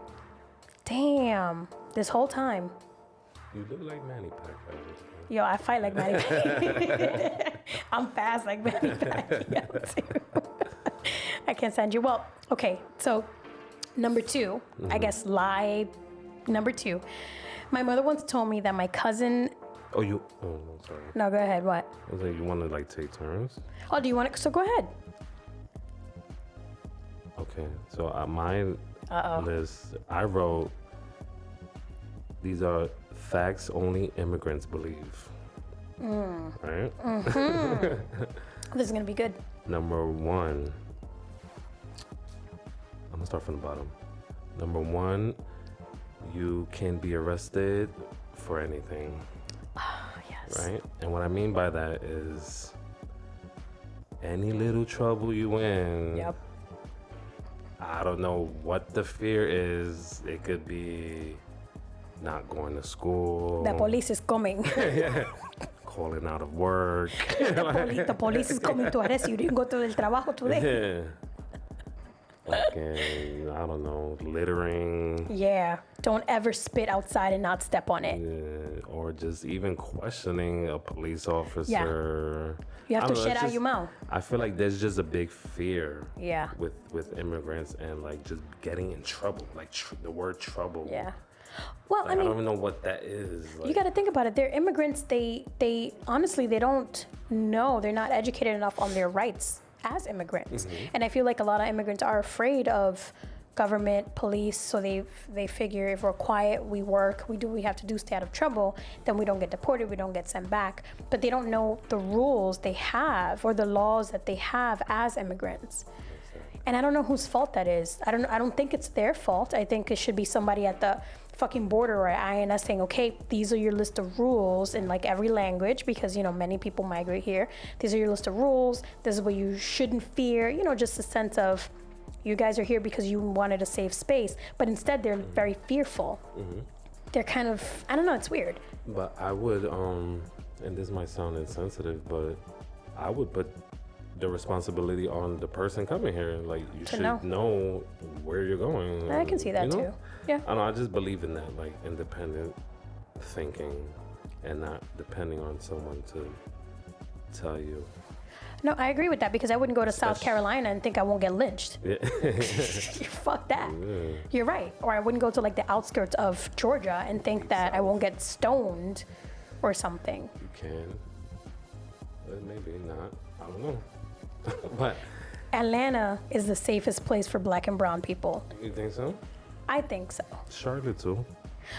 Damn, this whole time. You look like Manny Pacquiao. Yo, I fight like Manny Pacquiao. I'm fast like Manny Pacquiao too. I can't stand you. Well, okay, so number 2, I guess lie number 2. My mother once told me that my cousin... Oh, no, sorry. No, go ahead, what? I was like, you want to like take turns? Oh, do you want it? So go ahead. Okay, so my list, I wrote, these are facts only immigrants believe. Right? Mm-hmm. This is going to be good. Number 1, I'm gonna start from the bottom. Number 1, you can be arrested for anything. Yes. Right? And what I mean by that is any little trouble you in. Yep. I don't know what the fear is. It could be not going to school. The police is coming. Calling out of work. The police is coming to arrest you. You didn't go to el trabajo today. Like, I don't know, littering. Yeah. Don't ever spit outside and not step on it. Or just even questioning a police officer. You have to I don't know, shit out your mouth. I feel like there's just a big fear. Yeah. With immigrants and like just getting in trouble. Like the word trouble. Yeah. Well, Like, I don't even know what that is. Like, you got to think about it. They're immigrants. They honestly, they don't know. They're not educated enough on their rights as immigrants. And I feel like a lot of immigrants are afraid of government, police. So they figure if we're quiet, we work, we have to do, stay out of trouble, then we don't get deported, we don't get sent back. But they don't know the rules they have or the laws that they have as immigrants. And I don't know whose fault that is. I don't think it's their fault. I think it should be somebody at the fucking border or at INS saying, okay, these are your list of rules in like every language, because many people migrate here. These are your list of rules. This is what you shouldn't fear. Just a sense of you guys are here because you wanted a safe space. But instead they're very fearful. They're kind of, I don't know, it's weird. But I would, and this might sound insensitive, but I would put the responsibility on the person coming here. Like, you should know where you're going. I can see that too. Yeah. I don't know, I just believe in that, like independent thinking and not depending on someone to tell you. No, I agree with that, because I wouldn't go to South Carolina and think I won't get lynched. Yeah. Fuck that. Yeah. You're right. Or I wouldn't go to like the outskirts of Georgia and think that I won't get stoned or something. You can, but maybe not. I don't know. But Atlanta is the safest place for black and brown people. you think so? I think so. Charlotte too.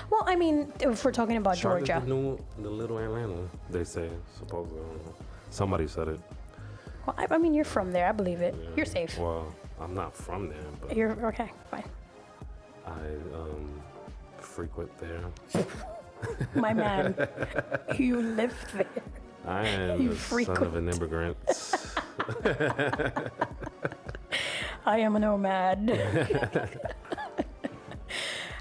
Well, I mean, if we're talking about Charlotte's Georgia. the little Atlanta, they say, supposedly. I don't know. Somebody said it. Well, I mean, you're from there. I believe it. Yeah. You're safe. Well, I'm not from there, but You're okay. Fine. I frequent there. My man, you live there. I am You the son of an immigrant. I am a nomad.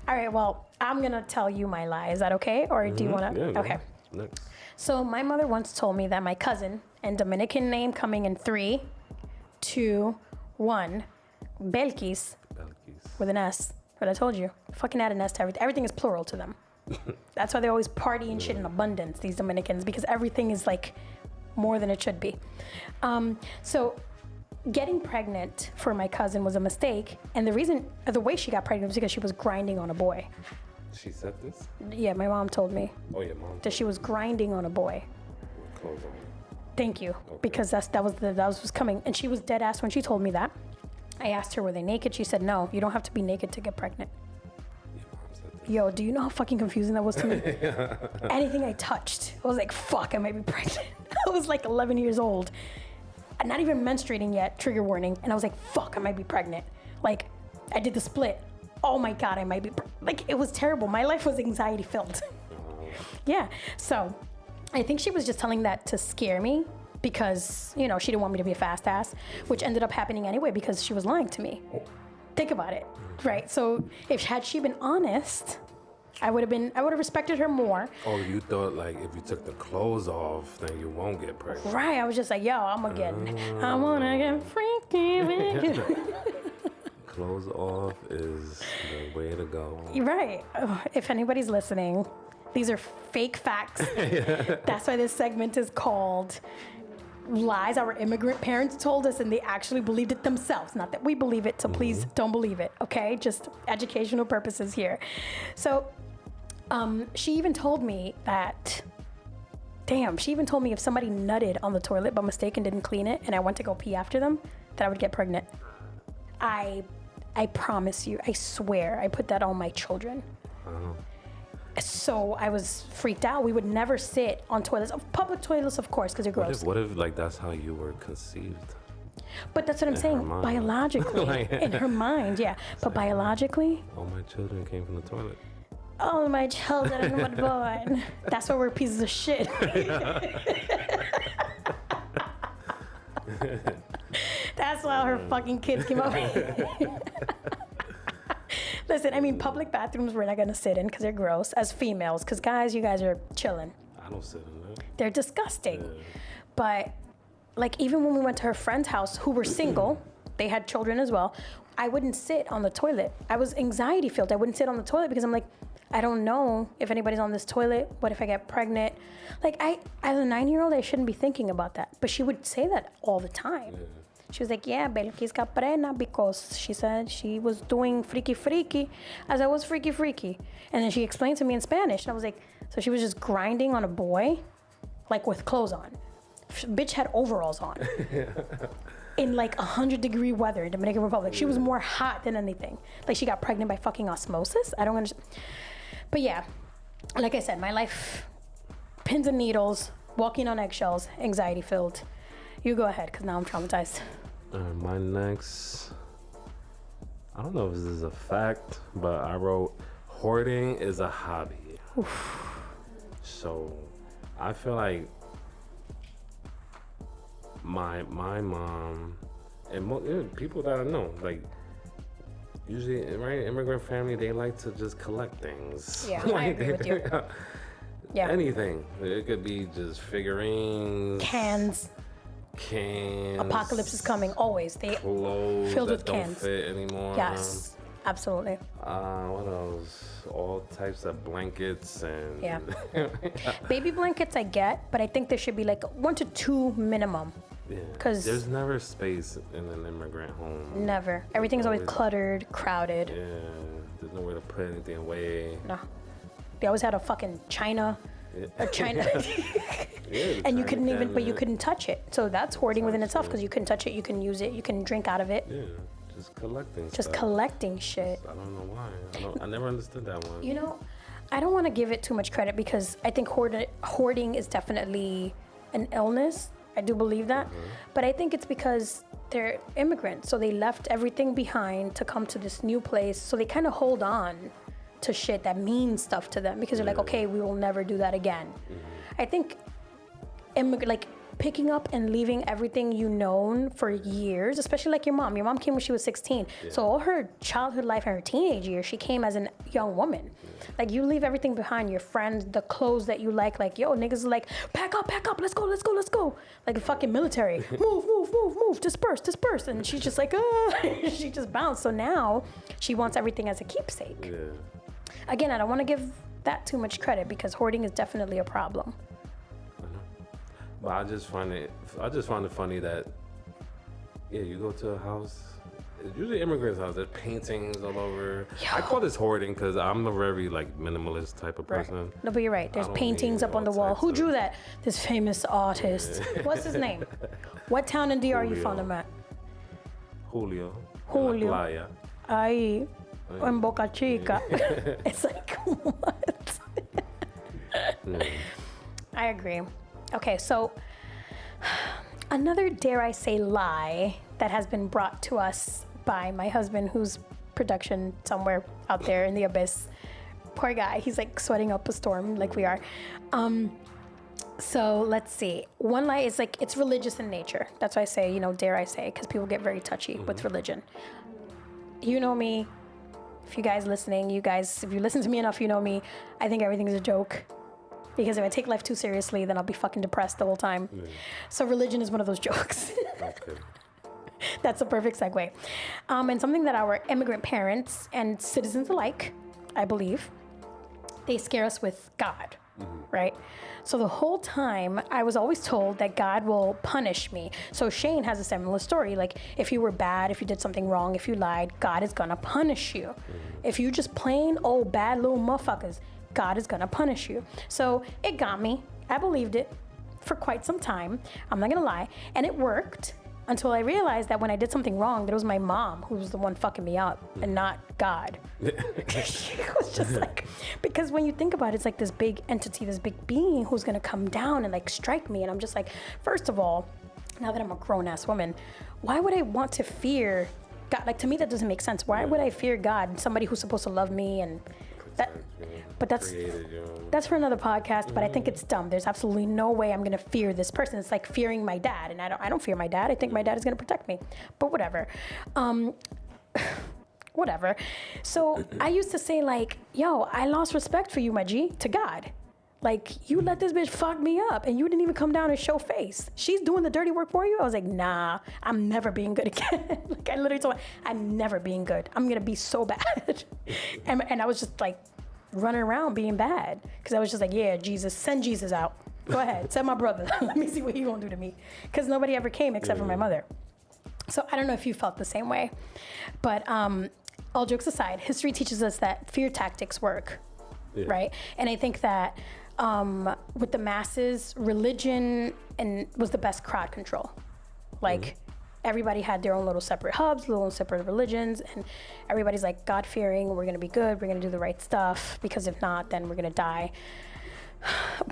All right, well, I'm going to tell you my lie. Is that okay? Or do you want to? Yeah, okay. Next. So my mother once told me that my cousin, and Dominican name coming in 3, 2, 1, Belkis, with an S. But I told you, fucking add an S to everything. Everything is plural to them. That's why they always party and shit in abundance, these Dominicans, because everything is like more than it should be. So getting pregnant for my cousin was a mistake. And the way she got pregnant was because she was grinding on a boy. She said this? Yeah, my mom told me. Oh, yeah, mom. That she was grinding on a boy. With clothes on. Thank you, because that was coming, and she was dead ass when she told me that. I asked her, were they naked? She said, no, you don't have to be naked to get pregnant. Yeah, mom said this. Yo, do you know how fucking confusing that was to me? Anything I touched, I was like, fuck, I might be pregnant. I was like 11 years old, not even menstruating yet, trigger warning, and I was like, fuck, I might be pregnant. Like, I did the split. Oh my God, I might be, like, it was terrible. My life was anxiety filled. Yeah, so I think she was just telling that to scare me because, she didn't want me to be a fast ass, which ended up happening anyway because she was lying to me. Think about it, right? So had she been honest, I would have respected her more. Oh, you thought like if you took the clothes off, then you won't get pregnant. Right, I was just like, yo, I wanna get freaky with you. Clothes off is the way to go. Right. If anybody's listening, these are fake facts. That's why this segment is called Lies Our Immigrant Parents Told Us, and they actually believed it themselves. Not that we believe it, so please don't believe it, okay? Just educational purposes here. So she even told me that, if somebody nutted on the toilet by mistake and didn't clean it, and I went to go pee after them, that I would get pregnant. I promise you, I swear, I put that on my children. So I was freaked out. We would never sit on toilets, public toilets, of course, because they're gross. What if like that's how you were conceived? But that's what I'm saying. Biologically, in her mind, yeah. But biologically, all my children came from the toilet. All my children were born. That's why we're pieces of shit. That's why her fucking kids came up. Listen, I mean, public bathrooms we're not gonna sit in because they're gross as females. Because guys, you guys are chilling. I don't sit in that. They're disgusting. Yeah. But like even when we went to her friend's house, who were single, they had children as well. I wouldn't sit on the toilet. I was anxiety filled. I wouldn't sit on the toilet because I'm like, I don't know if anybody's on this toilet. What if I get pregnant? Like as a 9-year-old, I shouldn't be thinking about that. But she would say that all the time. Yeah. She was like, yeah, Belkis Caprena, because she said she was doing freaky, as I was freaky. And then she explained to me in Spanish. And I was like, so she was just grinding on a boy, like with clothes on. Bitch had overalls on. In like 100-degree weather in Dominican Republic. She was more hot than anything. Like she got pregnant by fucking osmosis. I don't understand. But yeah, like I said, my life, pins and needles, walking on eggshells, anxiety filled. You go ahead, because now I'm traumatized. My next, I don't know if this is a fact, but I wrote, hoarding is a hobby. Oof. So I feel like my mom and people that I know, like usually, right, immigrant family, they like to just collect things. Yeah, Like, I agree with you. Yeah. Anything. It could be just figurines. Cans. Apocalypse is coming, always. They Clothes filled that with don't cans. fit anymore. Yes, absolutely. What else? All types of blankets and Yeah. Baby blankets I get, but I think there should be like 1 to 2 minimum. Yeah. 'Cause- there's never space in an immigrant home. Never. Everything's always cluttered, crowded. Yeah, there's nowhere to put anything away. No. They always had a fucking china. A china. Yeah, And you China couldn't even, but you cabinet. couldn't touch it. So that's hoarding within itself because you couldn't touch it, you can use it, you can drink out of it. Yeah, just collecting. Just stuff. collecting shit. I don't know why. I never understood that one. You know, I don't want to give it too much credit because I think hoarding is definitely an illness. I do believe that. But I think it's because they're immigrants. So they left everything behind to come to this new place. So they kind of hold on to shit that means stuff to them because they're like, okay, we will never do that again. I think like picking up and leaving everything you known for years, especially like your mom. Your mom came when she was 16. So all her childhood life and her teenage years, she came as a young woman. Like you leave everything behind, your friends, the clothes that you like yo, niggas are like, pack up, let's go. Like a fucking military. Move, disperse. And she's just like, she just bounced. So now she wants everything as a keepsake. Yeah. Again, I don't want to give that too much credit because hoarding is definitely a problem. But I just find it funny that, you go to a house, it's usually immigrants' house, there's paintings all over. I call this hoarding because I'm a very like minimalist type of Right. person. No, but you're right. There's don't paintings need up on the all wall. types Who of- drew that? This famous artist. What's his name? What town in DR you Julio. found him at? Julio. Julio. En la playa. Ahí, en Boca Chica. It's like, what? I agree. Okay, so another, dare I say, lie that has been brought to us by my husband, who's production somewhere out there in the abyss. Poor guy, he's like sweating up a storm like we are. So let's see. One lie is like, it's religious in nature. That's why I say, dare I say, because people get very touchy with religion. You know me. If you guys listening, if you listen to me enough, you know me. I think everything's a joke. Because if I take life too seriously, then I'll be fucking depressed the whole time. Yeah. So religion is one of those jokes. Okay. That's a perfect segue. And something that our immigrant parents and citizens alike, I believe, they scare us with God, right? So the whole time, I was always told that God will punish me. So Shane has a similar story. Like, if you were bad, if you did something wrong, if you lied, God is gonna punish you. If you just plain old bad little motherfuckers, God is gonna punish you. So it got me. I believed it for quite some time. I'm not gonna lie. And it worked until I realized that when I did something wrong, that it was my mom who was the one fucking me up and not God. It was just like, because when you think about it, it's like this big entity, this big being who's gonna come down and like strike me. And I'm just like, first of all, now that I'm a grown ass woman, why would I want to fear God? Like, to me, that doesn't make sense. Why would I fear God, somebody who's supposed to love me and that? But that's for another podcast. But I think it's dumb. There's absolutely no way I'm gonna fear this person. It's like fearing my dad, and I don't fear my dad. I think my dad is gonna protect me. But whatever. whatever. So I used to say like, yo, I lost respect for you, my G, to God. Like, you let this bitch fuck me up and you didn't even come down and show face. She's doing the dirty work for you. I was like, nah, I'm never being good again. Like, I literally told her, I'm never being good. I'm going to be so bad. and I was just like running around being bad. Because I was just like, yeah, Jesus, send Jesus out. Go ahead, send my brother. Let me see what he's going to do to me. Because nobody ever came except for my mother. So I don't know if you felt the same way. But all jokes aside, history teaches us that fear tactics work. Yeah. Right? And I think that with the masses, religion was the best crowd control. Like, everybody had their own little separate hubs, little separate religions, and everybody's like God-fearing, we're gonna be good, we're gonna do the right stuff, because if not, then we're gonna die.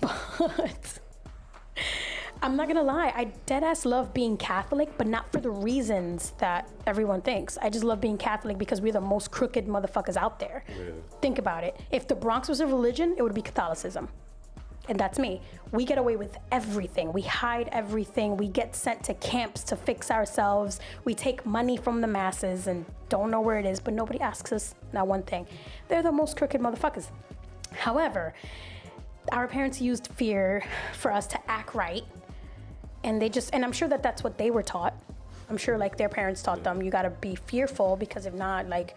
But I'm not gonna lie, I deadass love being Catholic, but not for the reasons that everyone thinks. I just love being Catholic because we're the most crooked motherfuckers out there. Yeah. Think about it. If the Bronx was a religion, it would be Catholicism. And that's me. We get away with everything. We hide everything. We get sent to camps to fix ourselves. We take money from the masses and don't know where it is, but nobody asks us not one thing. They're the most crooked motherfuckers. However, our parents used fear for us to act right. And and I'm sure that that's what they were taught. I'm sure like their parents taught them, you gotta be fearful because if not, like,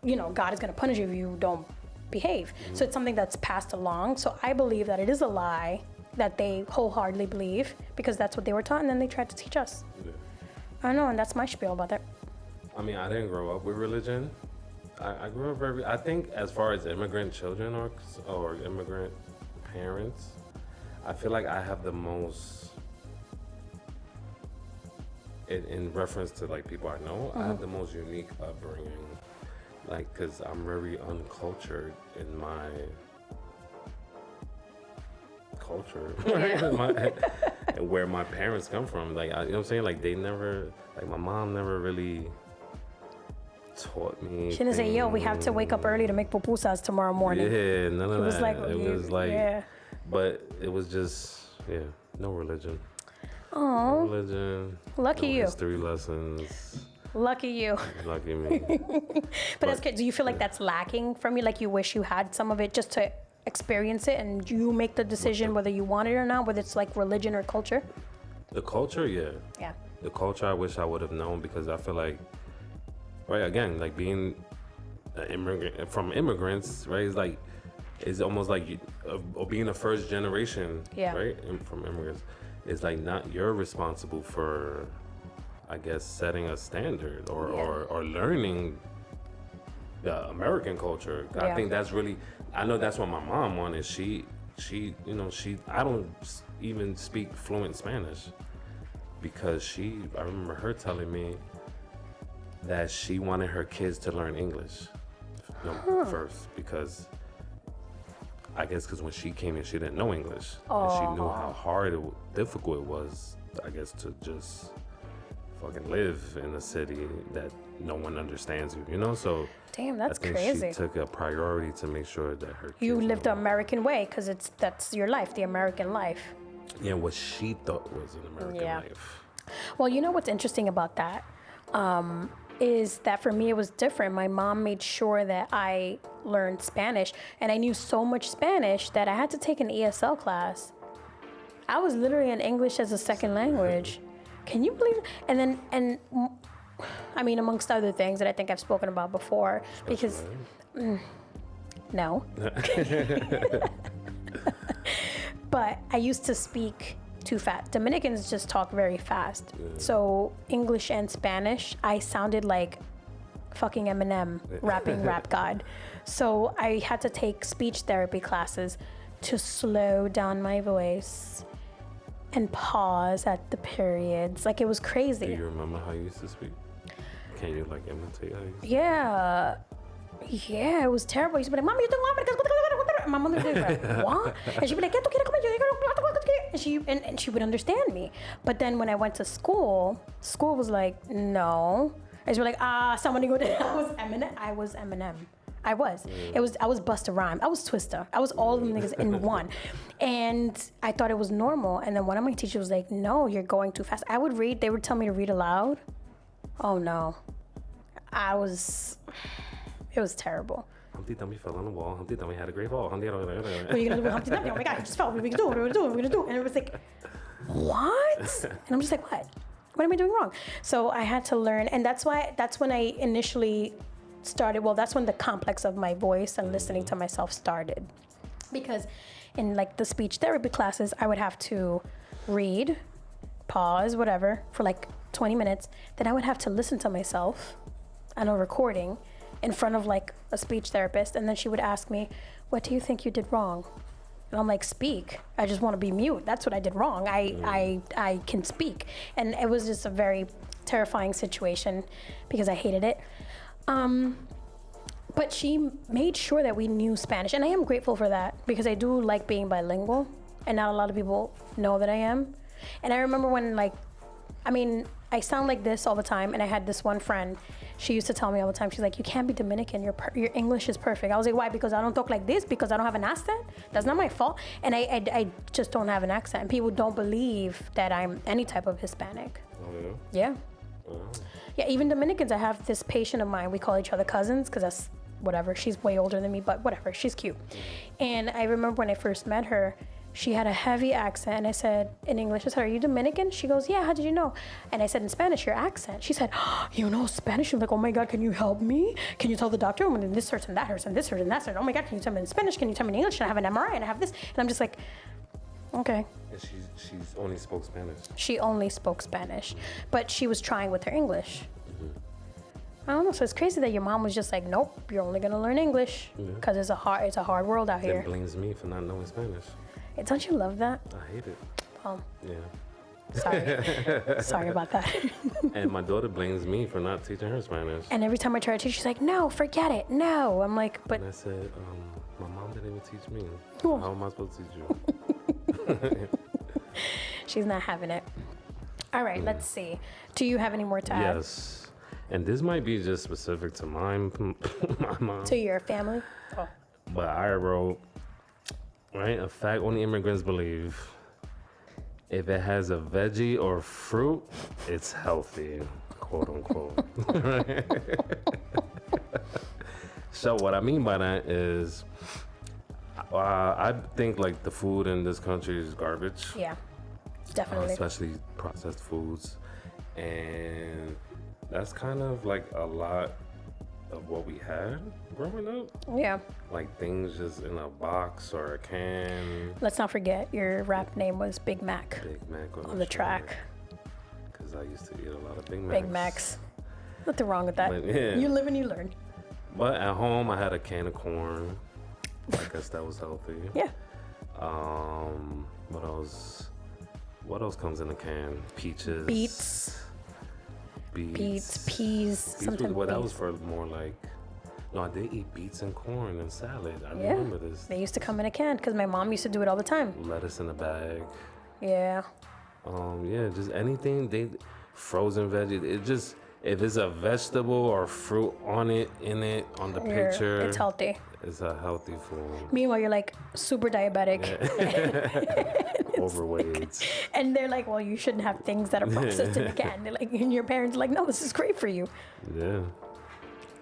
you know, God is gonna punish you if you don't behave. So it's something that's passed along. So I believe that it is a lie that they wholeheartedly believe because that's what they were taught and then they tried to teach us. Yeah. I don't know, and that's my spiel about it. I mean, I didn't grow up with religion. I grew up I think as far as immigrant children or immigrant parents, I feel like I have the most, in reference to like people I know, I have the most unique upbringing. Like, cause I'm very uncultured in my culture, right? And where my parents come from. Like, you know what I'm saying? Like, they never, like my mom never really taught me. She didn't say, yo, we have to wake up early to make pupusas tomorrow morning. Yeah, none of that. It was like, yeah. But it was just, no religion. Oh, no religion. Lucky you. History lessons. Lucky you. Lucky me. But as kids, do you feel like that's lacking from you? Like you wish you had some of it just to experience it and you make the decision whether you want it or not, whether it's like religion or culture? The culture, yeah. Yeah. The culture I wish I would have known because I feel like, right, again, like being an immigrant, from immigrants, right, is like, it's almost like being a first generation, right, from immigrants. It's like not you're responsible for, I guess, setting a standard or learning the American culture. I think that's really, I know that's what my mom wanted. She, you know, I don't even speak fluent Spanish because I remember her telling me that she wanted her kids to learn English first because I guess because when she came in, she didn't know English. And she knew how difficult it was, I guess, to just fucking live in a city that no one understands you, you know? So damn, that's I think crazy. She took a priority to make sure that her kids you lived the American way because that's your life, the American life. Yeah, what she thought was an American life. Well, you know what's interesting about that is that for me it was different. My mom made sure that I learned Spanish, and I knew so much Spanish that I had to take an ESL class. I was literally in English as a second language. Can you believe it? And I mean, amongst other things that I think I've spoken about before, because no. But I used to speak too fast. Dominicans just talk very fast. Yeah. So English and Spanish, I sounded like fucking Eminem rapping Rap God. So I had to take speech therapy classes to slow down my voice and pause at the periods. Like, it was crazy. Do you remember how you used to speak? Can you like imitate how you used to speak? Yeah, it was terrible. I used to be like, Mom, you don't want me to. My mother would be like, what? And she'd be like, and she would understand me. But then when I went to school was like, no. And she was like, somebody go there. I was Eminem. I was. I was Busta Rhymes. I was Twista. I was all of them niggas in one. And I thought it was normal. And then one of my teachers was like, no, you're going too fast. I would read. They would tell me to read aloud. Oh, no. it was terrible. Humpty Dumpty fell on the wall. Humpty Dumpty had a great fall. Humpty What are you gonna do with Humpty Dumpty? Oh my God, he just fell. What are we gonna do? What are we gonna do? And it was like, what? And I'm just like, what? What am I doing wrong? So I had to learn, and that's when I initially started. Well, that's when the complex of my voice and listening to myself started, because in like the speech therapy classes, I would have to read, pause, whatever, for like 20 minutes. Then I would have to listen to myself on a recording in front of like a speech therapist, and then she would ask me, what do you think you did wrong? And I'm like, speak. I just want to be mute. That's what I did wrong. I can speak. And it was just a very terrifying situation because I hated it. But she made sure that we knew Spanish, and I am grateful for that because I do like being bilingual, and not a lot of people know that I am. And I remember when I sound like this all the time, and I had this one friend. She used to tell me all the time, she's like, you can't be Dominican, your English is perfect. I was like, why? Because I don't talk like this? Because I don't have an accent? That's not my fault. And I just don't have an accent. And people don't believe that I'm any type of Hispanic. Oh, Yeah. yeah? Yeah, even Dominicans, I have this patient of mine, we call each other cousins, because that's whatever. She's way older than me, but whatever, she's cute. And I remember when I first met her, she had a heavy accent, and I said in English, I said, are you Dominican? She goes, yeah, how did you know? And I said in Spanish, your accent. She said, oh, you know Spanish? I'm like, oh my God, can you help me? Can you tell the doctor when this hurts and that hurts and this hurts and that hurts? Oh my God, can you tell me in Spanish? Can you tell me in English? And I have an MRI and I have this. And I'm just like, okay. And she's only spoke Spanish. She only spoke Spanish, but she was trying with her English. I don't know. So it's crazy that your mom was just like, nope, you're only gonna learn English because it's a hard world out here. It blames me for not knowing Spanish. Don't you love that? I hate it. Oh, Yeah. sorry. Sorry about that. And my daughter blames me for not teaching her Spanish. And every time I try to teach, she's like, no, forget it. No. I'm like, but And I said, my mom didn't even teach me. Oh. How am I supposed to teach you? she's not having it. All right, let's see. Do you have any more to add? Yes. And this might be just specific to my mom. To your family? Oh. But I wrote, right, a fact only immigrants believe. If it has a veggie or fruit, it's healthy, quote unquote. So what I mean by that is, I think like the food in this country is garbage. Yeah, definitely. Especially processed foods. And that's kind of like a lot of what we had growing up. Yeah. Like things just in a box or a can. Let's not forget your rap name was Big Mac Big Mac on the track. Because I used to eat a lot of Big Macs. Big Macs. Nothing wrong with that. But, yeah. You live and you learn. But at home, I had a can of corn. I guess that was healthy. Yeah. What else? What else comes in a can? Peaches. Beets, peas. Beets Sometimes well, that beets. was for more like. No, I did eat beets and corn and salad. I Yeah. remember this. They used to come in a can because my mom used to do it all the time. Lettuce in a bag. Yeah. Yeah, just anything. Frozen veggies. It just, if it's a vegetable or fruit on it, in it, on the picture, It's healthy. it's a healthy food. Meanwhile, you're like super diabetic. Overweight. And they're like, well, you shouldn't have things that are processed in a can. They're like, and your parents are like, no, this is great for you. Yeah.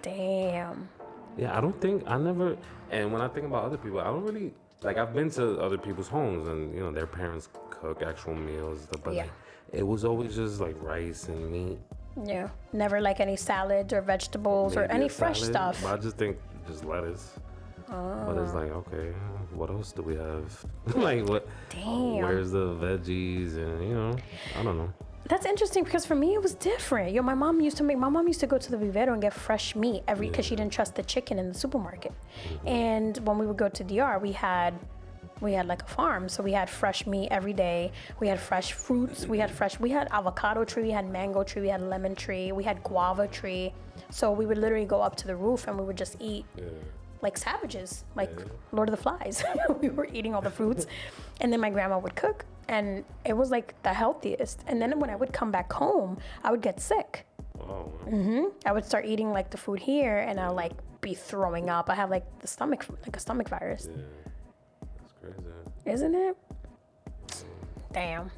Damn. Yeah, and when I think about other people, I don't really, like, I've been to other people's homes and, you know, their parents cook actual meals, but Yeah. like, it was always just like rice and meat. Yeah. Never like any salads or vegetables or maybe any a fresh salad, stuff. But I just think just lettuce. But it's like, okay, what else do we have? like, what? Damn. Where's the veggies? And, you know, I don't know. That's interesting because for me it was different. My mom used to go to the vivero and get fresh meat because she didn't trust the chicken in the supermarket. And when we would go to DR, we had like a farm, so we had fresh meat every day. We had fresh fruits. We had avocado tree. We had mango tree. We had lemon tree. We had guava tree. So we would literally go up to the roof and we would just eat like savages, like Lord of the Flies. We were eating all the fruits, and then my grandma would cook. And it was like the healthiest. And then when I would come back home, I would get sick. Oh, I would start eating like the food here, and I'll like be throwing up. I have like a stomach virus. yeah. That's crazy. Isn't it? Damn.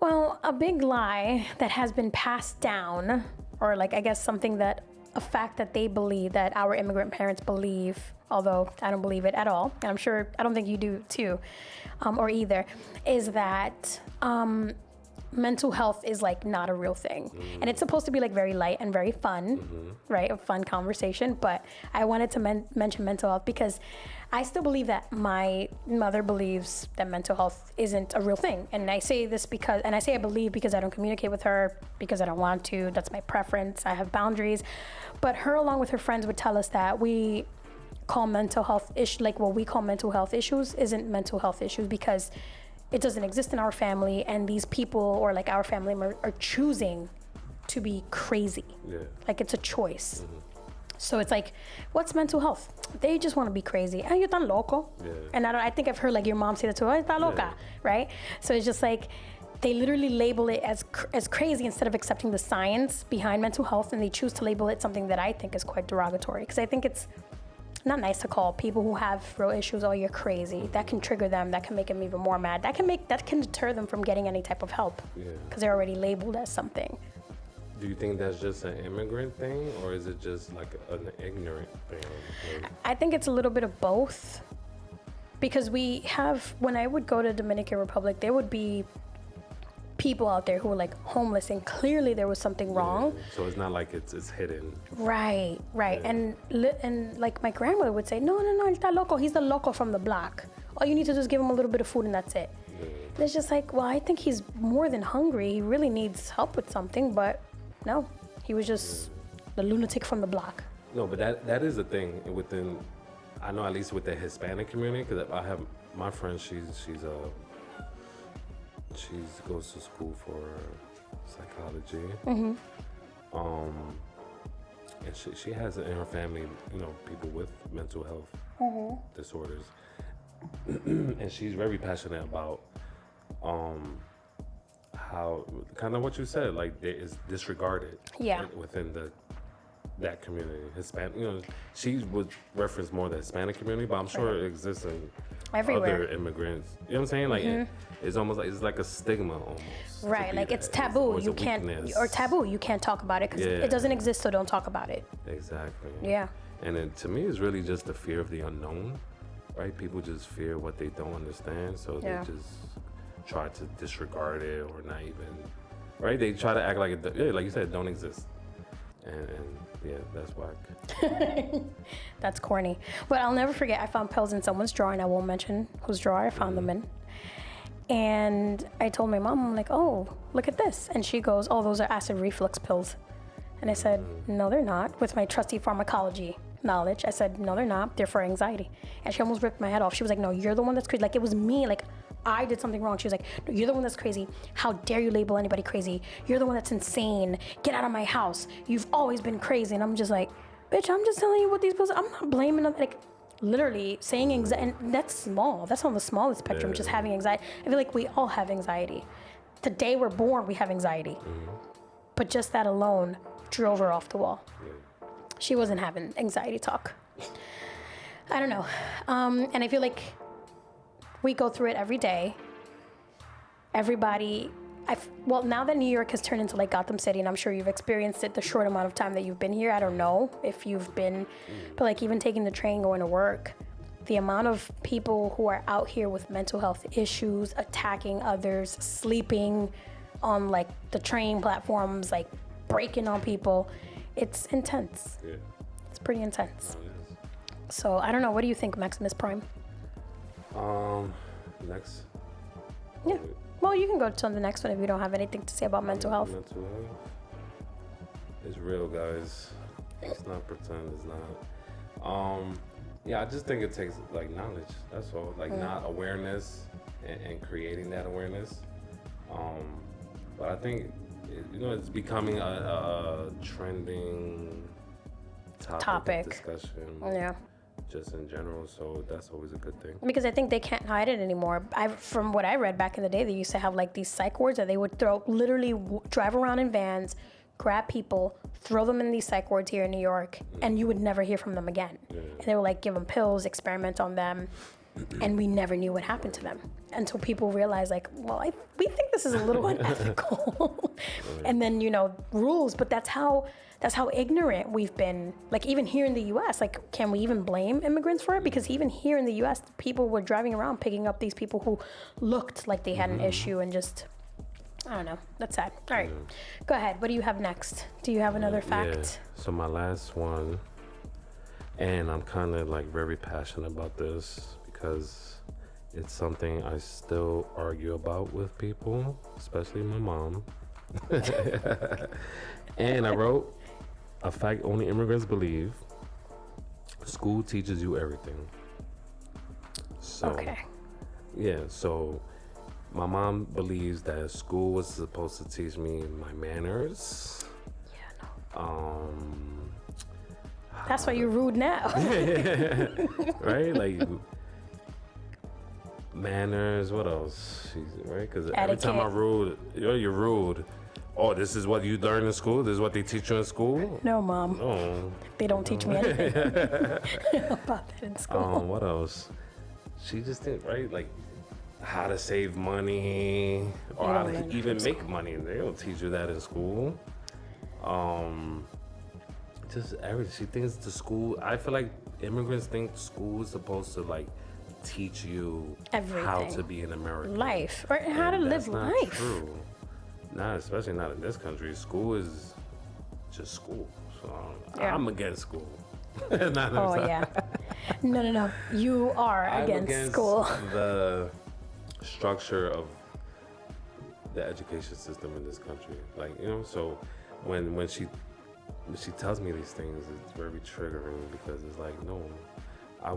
Well, a big lie that has been passed down, or like I guess something that a fact that they believe, that our immigrant parents believe, although I don't believe it at all, and I'm sure, I don't think you do too, or either, is that mental health is like not a real thing. And it's supposed to be like very light and very fun, right? A fun conversation. But I wanted to mention mental health because I still believe that my mother believes that mental health isn't a real thing. And I say this because, and I say I believe because I don't communicate with her, because I don't want to. That's my preference. I have boundaries. But her, along with her friends, would tell us that we call mental health issues, like what we call mental health issues isn't mental health issues because it doesn't exist in our family, and these people, or like our family members, are choosing to be crazy. Yeah. Like it's a choice. So it's like, what's mental health? They just want to be crazy. Ah, you're tan loco. Yeah. And I think I've heard like your mom say that too. Oh, está loca, right? So it's just like, they literally label it as crazy instead of accepting the science behind mental health, and they choose to label it something that I think is quite derogatory, because I think it's not nice to call people who have real issues, oh, you're crazy. That can trigger them. That can make them even more mad. That can deter them from getting any type of help because they're already labeled as something. Do you think that's just an immigrant thing, or is it just like an ignorant thing? I think it's a little bit of both, because we have, when I would go to Dominican Republic, there would be people out there who were like homeless, and clearly there was something wrong. So it's not like it's hidden. Right. And like my grandmother would say, no, él está loco. He's the loco from the block. All you need to do is give him a little bit of food and that's it. And it's just like, well, I think he's more than hungry. He really needs help with something, but no, he was just the lunatic from the block. No, but that is a thing within, I know at least with the Hispanic community, because I have my friend, she goes to school for psychology. And she has in her family, people with mental health disorders. And she's very passionate about how, kind of what you said, like it is disregarded within that community. Hispanic, she would reference more the Hispanic community, but I'm sure it exists in everywhere. Other immigrants. You know what I'm saying? Like it's almost like, it's like a stigma almost. Right, like it's taboo. You can't, or taboo. You can't talk about it because it doesn't exist, so don't talk about it. Exactly. Yeah. And then to me, it's really just the fear of the unknown, right? People just fear what they don't understand, so they just try to disregard it or not even, right? They try to act like it, like you said, don't exist. And yeah, that's whack. That's corny. But I'll never forget, I found pills in someone's drawer, and I won't mention whose drawer I found them in. And I told my mom, I'm like, oh, look at this. And she goes, oh, those are acid reflux pills. And I said, no, they're not. With my trusty pharmacology knowledge, I said, no, they're not. They're for anxiety. And she almost ripped my head off. She was like, no, you're the one that's crazy. Like, it was me. Like, I did something wrong. She was like, no, you're the one that's crazy. How dare you label anybody crazy? You're the one that's insane. Get out of my house. You've always been crazy. And I'm just like, bitch, I'm just telling you what these pills are. I'm not blaming them. Like, literally saying anxiety, and that's small. That's on the smallest spectrum, just having anxiety. I feel like we all have anxiety. The day we're born, we have anxiety. But just that alone drove her off the wall. She wasn't having anxiety talk. I don't know. And I feel like we go through it every day. Everybody, well, now that New York has turned into like Gotham City, and I'm sure you've experienced it the short amount of time that you've been here. I don't know if you've been, but like even taking the train, going to work, the amount of people who are out here with mental health issues, attacking others, sleeping on like the train platforms, like breaking on people, it's intense. Yeah. It's pretty intense. So I don't know. What do you think, Maximus Prime? Next. Yeah. Well, you can go to the next one if you don't have anything to say about mental health. Mental health. It's real, guys. It's not pretend. It's not. Yeah, I just think it takes like knowledge. That's all. Like not awareness and creating that awareness. But I think it's becoming a trending topic of discussion. Yeah. Just in general, so that's always a good thing. Because I think they can't hide it anymore. From what I read back in the day, they used to have like these psych wards that they would literally drive around in vans, grab people, throw them in these psych wards here in New York, and you would never hear from them again. Yeah. And they would like give them pills, experiment on them, and we never knew what happened to them. until people realize like, well, we think this is a little unethical. And then, rules, but that's how ignorant we've been. Like even here in the US, like can we even blame immigrants for it? Because even here in the US, people were driving around picking up these people who looked like they had an issue and just, I don't know. That's sad. All right, go ahead. What do you have next? Do you have another fact? Yeah. So my last one, and I'm kind of like very passionate about this because it's something I still argue about with people, especially my mom. And I wrote, a fact only immigrants believe: school teaches you everything. So, Okay. yeah, so my mom believes that school was supposed to teach me my manners. Yeah, no. That's why you're rude now. Right? Like manners, what else? Right? Because every time I'm rude, you're rude. Oh, this is what you learn in school? This is what they teach you in school? No, Mom. No. They don't teach me anything about that in school. What else? She just didn't, right? Like how to save money or how to even make money. They don't teach you that in school. Just everything. She thinks the school, I feel like immigrants think school is supposed to like teach you Everything. how to be an American. Life, or how to And live that's not life. True. Not, especially not in this country. School is just school. So I'm against school. Yeah. No. You are I'm against school. The structure of the education system in this country. Like, so when she tells me these things, it's very triggering because it's like, no, I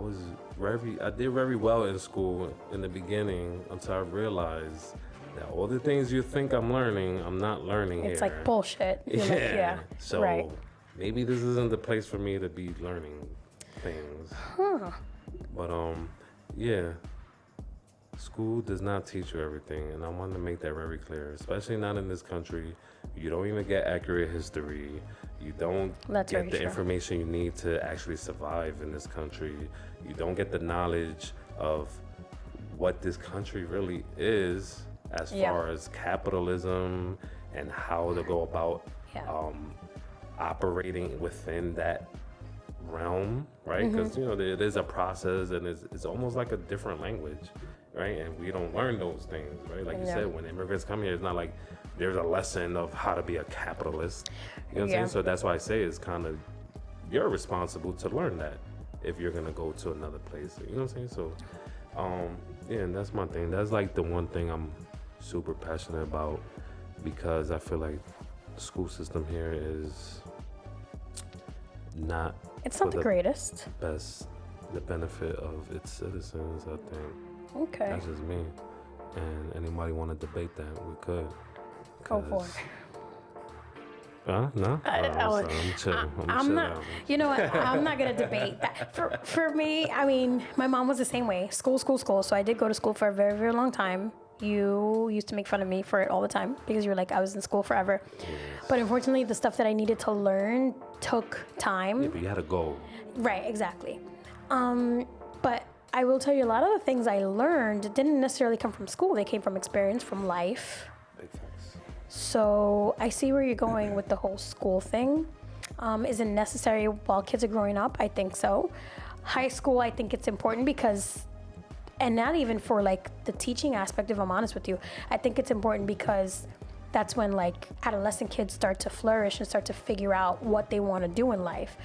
did very well in school in the beginning until I realized that all the things you think I'm learning, I'm not learning It's here. like bullshit. You're like, yeah. So right. maybe this isn't the place for me to be learning things. But yeah. School does not teach you everything, and I want to make that very clear, especially not in this country. You don't even get accurate history. You don't get the information you need to actually survive in this country. You don't get the knowledge of what this country really is as far as capitalism and how to go about operating within that realm, right? Because it is a process, and it's almost like a different language, right? And we don't learn those things, right? Like you said, when immigrants come here, it's not like there's a lesson of how to be a capitalist. You know what I'm saying? So that's why I say it's kind of, you're responsible to learn that if you're gonna go to another place. You know what I'm saying? So and that's my thing. That's like the one thing I'm super passionate about, because I feel like the school system here is not, it's not the greatest. The benefit of its citizens, I think. Okay. That's just me. And anybody want to debate that, we could. Go for it. No? I'm chill. I'm not, you know what? I'm not going to debate that. For me, I mean, my mom was the same way. School. So I did go to school for a very, very long time. You used to make fun of me for it all the time because you were like, I was in school forever. Yes. But unfortunately, the stuff that I needed to learn took time. Yeah, but you had a goal. Right, exactly. But I will tell you, a lot of the things I learned didn't necessarily come from school. They came from experience, from life. Big facts. So I see where you're going with the whole school thing. Is it necessary while kids are growing up? I think so. High school, I think it's important because, and not even for like the teaching aspect, if I'm honest with you, I think it's important because that's when like adolescent kids start to flourish and start to figure out what they want to do in life.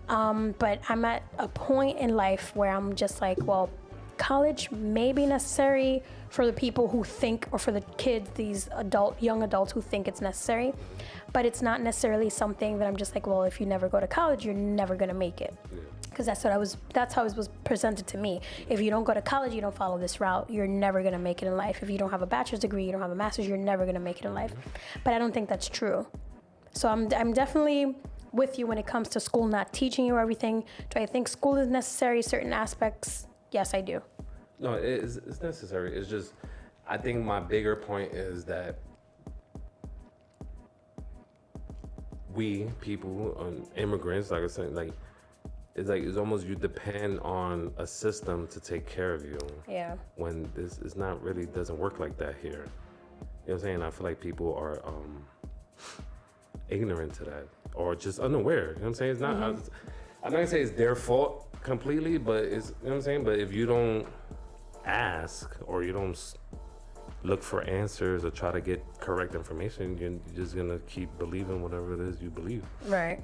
But I'm at a point in life where I'm just like, well, college may be necessary for the people who think, or for the kids, these young adults who think it's necessary, but it's not necessarily something that I'm just like, well, if you never go to college, you're never gonna make it. Because that's how it was presented to me. If you don't go to college, you don't follow this route, you're never gonna make it in life. If you don't have a bachelor's degree, you don't have a master's, you're never gonna make it in life. But I don't think that's true. So I'm definitely with you when it comes to school not teaching you everything. Do I think school is necessary, certain aspects? Yes, I do. No, it's necessary. It's just, I think my bigger point is that we people, immigrants, like I said, like it's like it's almost you depend on a system to take care of you. Yeah. When this is not really doesn't work like that here. You know what I'm saying? I feel like people are ignorant to that or just unaware. You know what I'm saying? It's not. I'm not gonna say it's their fault completely, but it's, you know what I'm saying. But if you don't ask or you don't look for answers or try to get correct information, you're just gonna keep believing whatever it is you believe. Right.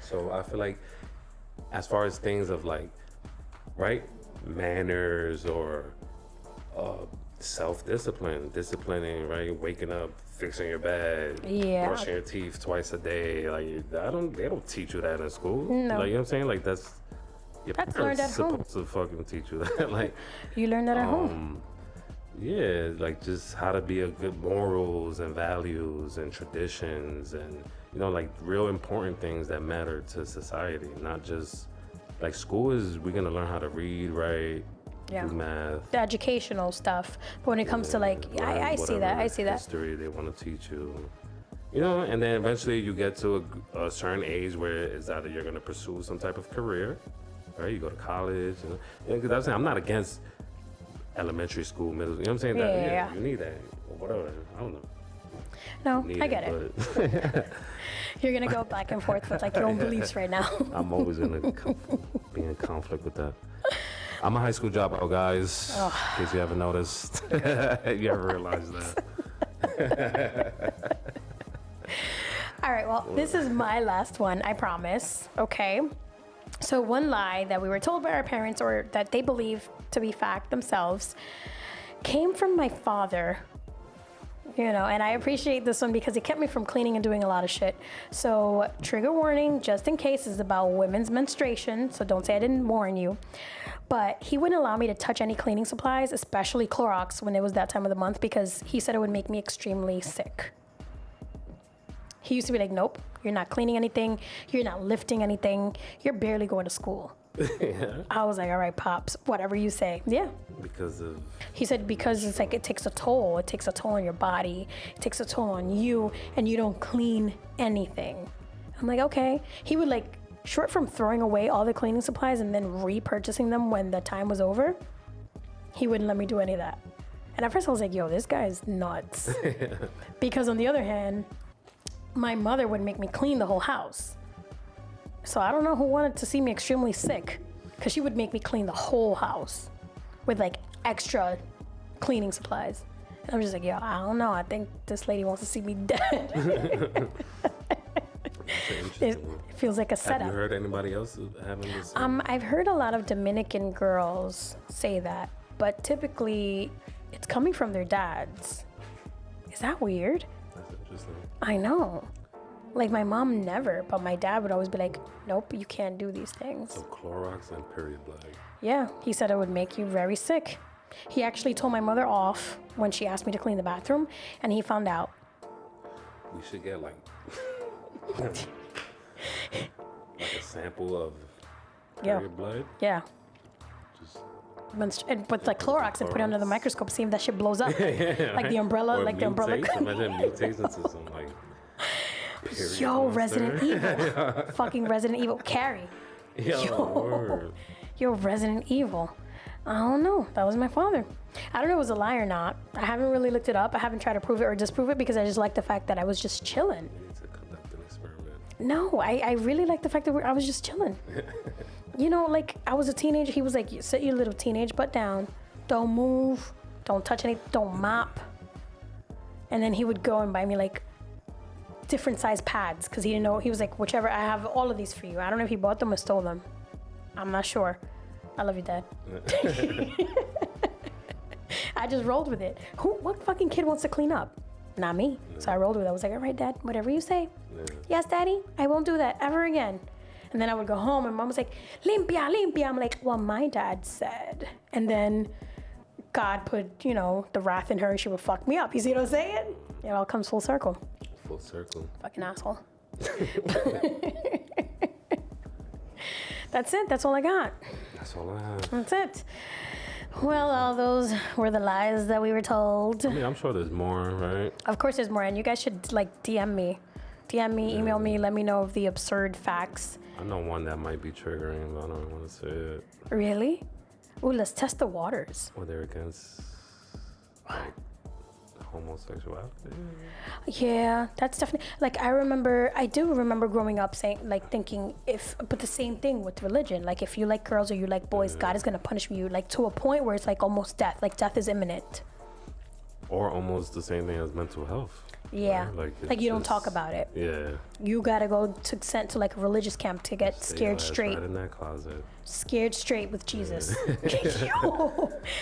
So I feel like, as far as things of like, right, manners or self-discipline, disciplining, right, waking up, fixing your bed, Yeah. brushing your teeth twice a day, like they don't teach you that in school. No. Like, you know what I'm saying? Like that's That's learned at home. supposed to fucking teach you that. Like You learn that at home. yeah, like just how to be a good morals and values and traditions and, you know, like real important things that matter to society, not just like school is, we're going to learn how to read, write, Yeah. do math. The educational stuff. But when it comes to like, learn I see that. I whatever see that. history they want to teach you. You know, and then eventually you get to a certain age where it's either you're going to pursue some type of career, right? You go to college. Because I'm saying I'm not against elementary school, middle, you know what I'm saying? Yeah. You need that or whatever. I don't know. No, Need I get it. But You're going to go back and forth with like your own beliefs right now. I'm always going to be in conflict with that. I'm a high school dropout, guys. In case you haven't noticed. You ever realized that? All right, well, this is my last one, I promise. Okay. So, one lie that we were told by our parents or that they believe to be fact themselves came from my father. You know, and I appreciate this one because it kept me from cleaning and doing a lot of shit. So, trigger warning, just in case, is about women's menstruation. So, don't say I didn't warn you. But he wouldn't allow me to touch any cleaning supplies, especially Clorox, when it was that time of the month, because he said it would make me extremely sick. He used to be like, nope, you're not cleaning anything. You're not lifting anything. You're barely going to school. Yeah. I was like, all right, Pops, whatever you say. Yeah. Because of... He said, because it's like, it takes a toll. It takes a toll on your body. It takes a toll on you, and you don't clean anything. I'm like, okay. He would like, short from throwing away all the cleaning supplies and then repurchasing them when the time was over, he wouldn't let me do any of that. And at first I was like, yo, this guy is nuts. Because on the other hand, my mother would make me clean the whole house. So I don't know who wanted to see me extremely sick, because she would make me clean the whole house with like extra cleaning supplies. And I'm just like, yo, I don't know. I think this lady wants to see me dead. It feels like a setup. Have you heard anybody else having this? I've heard a lot of Dominican girls say that, but typically it's coming from their dads. Is that weird? That's interesting. I know. Like my mom never, but my dad would always be like, nope, you can't do these things. So Clorox and period blood. Yeah, he said it would make you very sick. He actually told my mother off when she asked me to clean the bathroom, and he found out. We should get like a sample of period blood. Yeah. Just And with like Clorox and put it under the microscope, see if that shit blows up. yeah, Like the umbrella, Or like the umbrella. mutates. Imagine it mutates into some like period Yo, monster. Resident Evil. Fucking Resident Evil. Carrie. Yo, word. Yo, Resident Evil. I don't know. That was my father. I don't know if it was a lie or not. I haven't really looked it up. I haven't tried to prove it or disprove it because I just like the fact that I was just chilling. We need to conduct an experiment. No, I really like the fact that I was just chilling. You know, like I was a teenager. He was like, sit your little teenage butt down. Don't move. Don't touch anything. Don't mop. And then he would go and buy me like different size pads because he didn't know. He was like, whichever, I have all of these for you. I don't know if he bought them or stole them. I'm not sure. I love you, Dad. I just rolled with it. What fucking kid wants to clean up? Not me. So I rolled with it. I was like, all right, Dad, whatever you say. Yeah. Yes, Daddy, I won't do that ever again. And then I would go home and Mom was like, limpia, limpia. I'm like, well, my dad said. And then God put, you know, the wrath in her and she would fuck me up. You see what I'm saying? It all comes full circle. Full circle. Fucking asshole. That's it. That's all I got. That's all I have. That's it. Well, all those were the lies that we were told. I mean, I'm sure there's more, right? Of course there's more, and you guys should like DM me DM me, email me, let me know of the absurd facts. I know one that might be triggering, but I don't want to say it. Really? Ooh, let's test the waters. Or they're against like homosexuality. Yeah, that's definitely, like, I do remember growing up saying, like, thinking but the same thing with religion. Like, if you like girls or you like boys, God is going to punish you, like, to a point where it's like almost death. Like, death is imminent. Or almost the same thing as mental health. Yeah. Right? Like you don't talk about it. Yeah. You got to go sent to like a religious camp to get scared straight. Right in that closet. Scared straight with Jesus.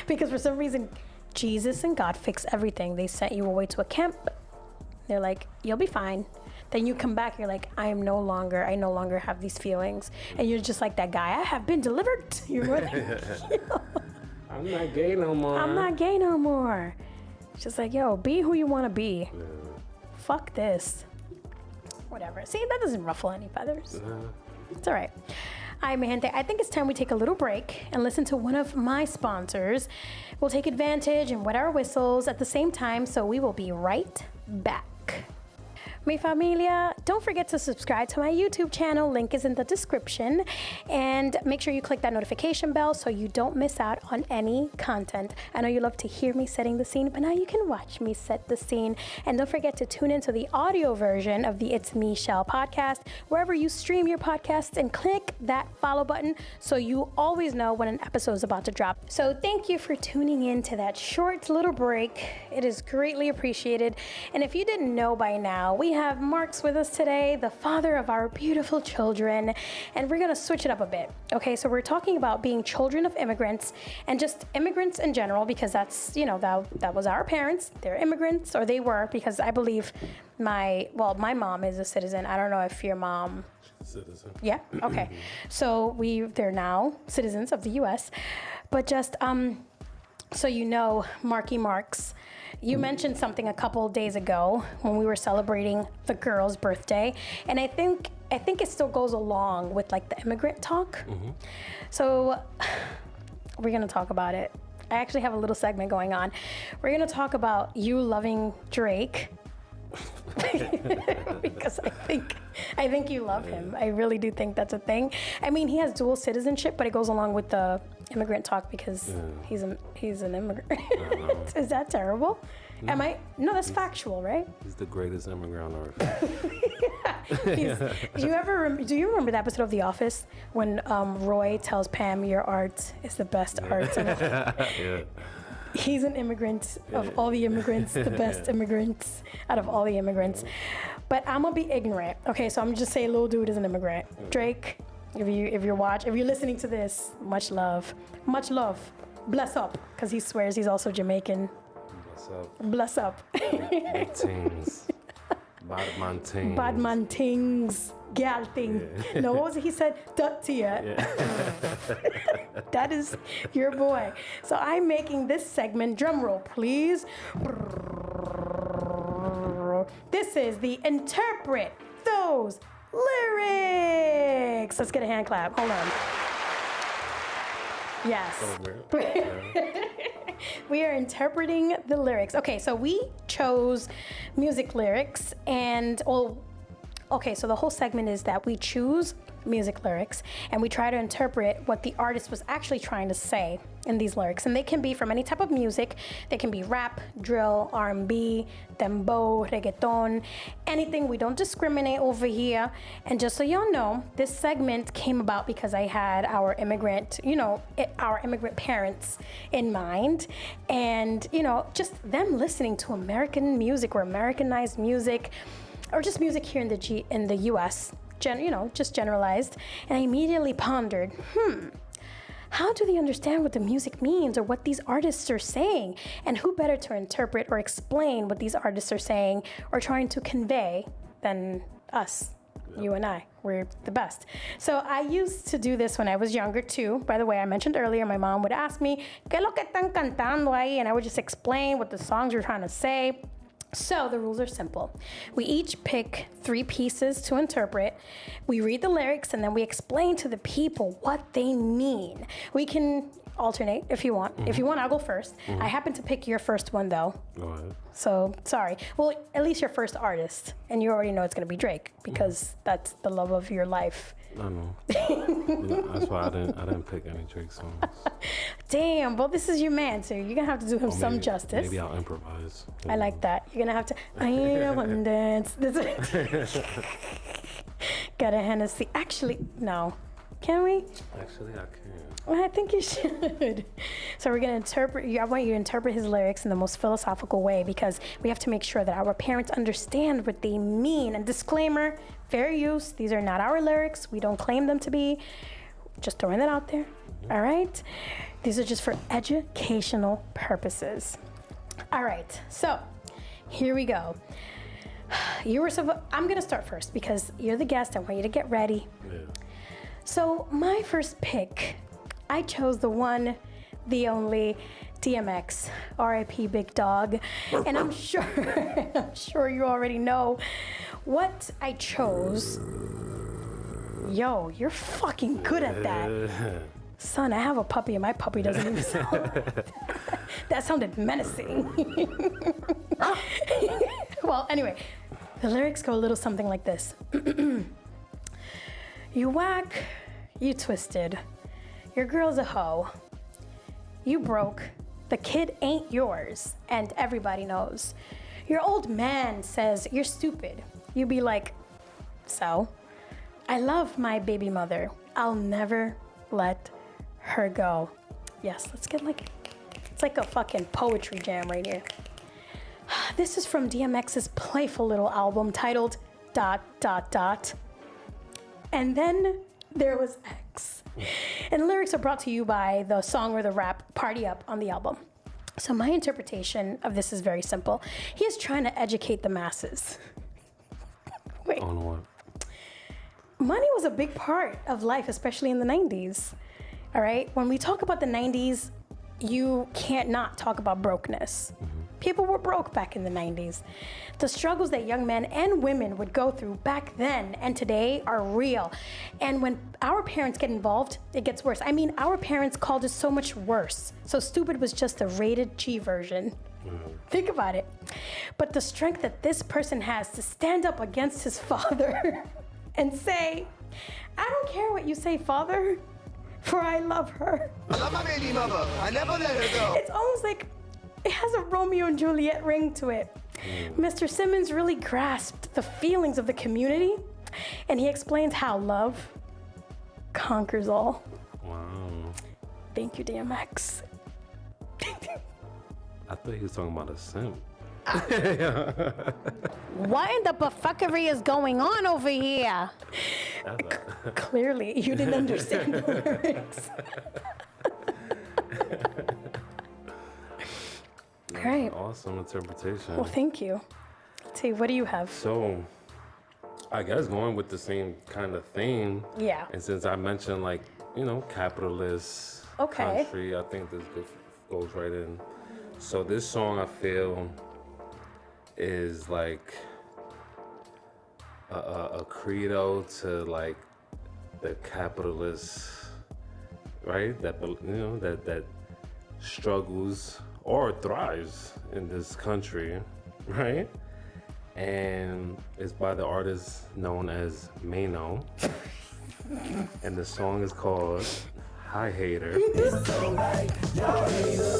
Because for some reason, Jesus and God fix everything. They sent you away to a camp. They're like, you'll be fine. Then you come back, you're like, I no longer have these feelings. And you're just like that guy, I have been delivered. You're like, I'm not gay no more. I'm not gay no more. It's just like, yo, be who you want to be. Yeah. Fuck this. Whatever. See, that doesn't ruffle any feathers. It's all right. All right, mi gente, I think it's time we take a little break and listen to one of my sponsors. We'll take advantage and wet our whistles at the same time, so we will be right back. Mi familia, don't forget to subscribe to my YouTube channel. Link is in the description. And make sure you click that notification bell so you don't miss out on any content. I know you love to hear me setting the scene, but now you can watch me set the scene. And don't forget to tune into the audio version of the It's Me, Chelle podcast, wherever you stream your podcasts, and click that follow button so you always know when an episode is about to drop. So thank you for tuning in to that short little break. It is greatly appreciated. And if you didn't know by now, we have Marx with us today, the father of our beautiful children, and we're gonna switch it up a bit. Okay, so we're talking about being children of immigrants and just immigrants in general, because that's, that was our parents. They're immigrants, or they were, because I believe my mom is a citizen. I don't know if your mom... Citizen. Yeah, okay. So they're now citizens of the US, but just, so Marky Marx, you mentioned something a couple of days ago when we were celebrating the girl's birthday, and I think it still goes along with like the immigrant talk. Mm-hmm. So we're gonna talk about it. I actually have a little segment going on. We're gonna talk about you loving Drake. Because I think you love him. I really do think that's a thing. I mean, he has dual citizenship, but it goes along with the immigrant talk because he's an immigrant. Is that terrible? No. No, that's factual, right? He's the greatest immigrant on earth. Do you remember the episode of The Office when Roy tells Pam, your art is the best art? Yeah. He's an immigrant of all the immigrants, the best immigrants out of all the immigrants. But I'm gonna be ignorant. Okay, so I'm gonna just say little dude is an immigrant. Drake, if you're listening to this, much love. Bless up, because he swears he's also Jamaican. Bless up. Big things. Bad man things. Gal thing. Yeah. No, what was it? He said, dirty. Yeah. That is your boy. So I'm making this segment, drum roll, please. This is the Interpret Those Lyrics. Let's get a hand clap. Hold on. Yes. We are interpreting the lyrics. Okay, so we chose music lyrics so the whole segment is that we choose music lyrics and we try to interpret what the artist was actually trying to say in these lyrics. And they can be from any type of music. They can be rap, drill, R&B, dembow, reggaeton, anything. We don't discriminate over here. And just so y'all know, this segment came about because I had our immigrant parents in mind. And, just them listening to American music or Americanized music, or just music here in the U.S., just generalized. And I immediately pondered, how do they understand what the music means or what these artists are saying? And who better to interpret or explain what these artists are saying or trying to convey than us, you and I. We're the best. So I used to do this when I was younger too. By the way, I mentioned earlier, my mom would ask me, ¿Qué lo que están cantando ahí? And I would just explain what the songs were trying to say. So the rules are simple. We each pick 3 pieces to interpret. We read the lyrics and then we explain to the people what they mean. We can alternate if you want. If you want, I'll go first. I happen to pick your first one though. Go ahead. So sorry. Well, at least your first artist, and you already know it's gonna be Drake because that's the love of your life. I know. Yeah, that's why I didn't pick any Drake songs. Damn. Well, this is your man, so you're gonna have to do him Or some maybe- justice. Maybe I'll improvise. I like that. You're gonna have to. I ain't one dance. Got a Hennessy. Actually, no. Can we? Actually, I can. Well, I think you should. So we're gonna interpret. I want you to interpret his lyrics in the most philosophical way because we have to make sure that our parents understand what they mean. And disclaimer: fair use. These are not our lyrics. We don't claim them to be. Just throwing that out there. All right. These are just for educational purposes. All right. So here we go. I'm gonna start first because you're the guest. I want you to get ready. Yeah. So my first pick, I chose the one, the only DMX, R.I.P. Big Dog, and I'm sure you already know what I chose. Yo, you're fucking good at that. Son, I have a puppy and my puppy doesn't even sound. That sounded menacing. Well, anyway, the lyrics go a little something like this. You whack, you twisted, your girl's a hoe, you broke, the kid ain't yours, and everybody knows. Your old man says you're stupid. You be like, so? I love my baby mother. I'll never let her go. Yes, let's get it's like a fucking poetry jam right here. This is from DMX's playful little album titled ... And then there was X. And the lyrics are brought to you by the song or the rap Party Up on the album. So my interpretation of this is very simple. He is trying to educate the masses. Wait. On what? Money was a big part of life, especially in the 90s. All right? When we talk about the 90s, you can't not talk about brokenness. People were broke back in the 90s. The struggles that young men and women would go through back then and today are real. And when our parents get involved, it gets worse. I mean, our parents called it so much worse. So Stupid was just the rated G version. Think about it. But the strength that this person has to stand up against his father and say, I don't care what you say, father, for I love her. I love my baby mother. I never let her go. It's almost like it has a Romeo and Juliet ring to it. Mr. Simmons really grasped the feelings of the community, and he explains how love conquers all. Wow. Thank you, DMX. I thought he was talking about a simp. What in the buffookery is going on over here? Clearly, you didn't understand the lyrics. All right. Awesome interpretation. Well, thank you. Let's see, what do you have? So, I guess going with the same kind of theme. Yeah. And since I mentioned capitalist country, I think this goes right in. So this song I feel is like a credo to the capitalist, right? That struggles or thrives in this country, right? And it's by the artist known as Mano. And the song is called Hi Hater.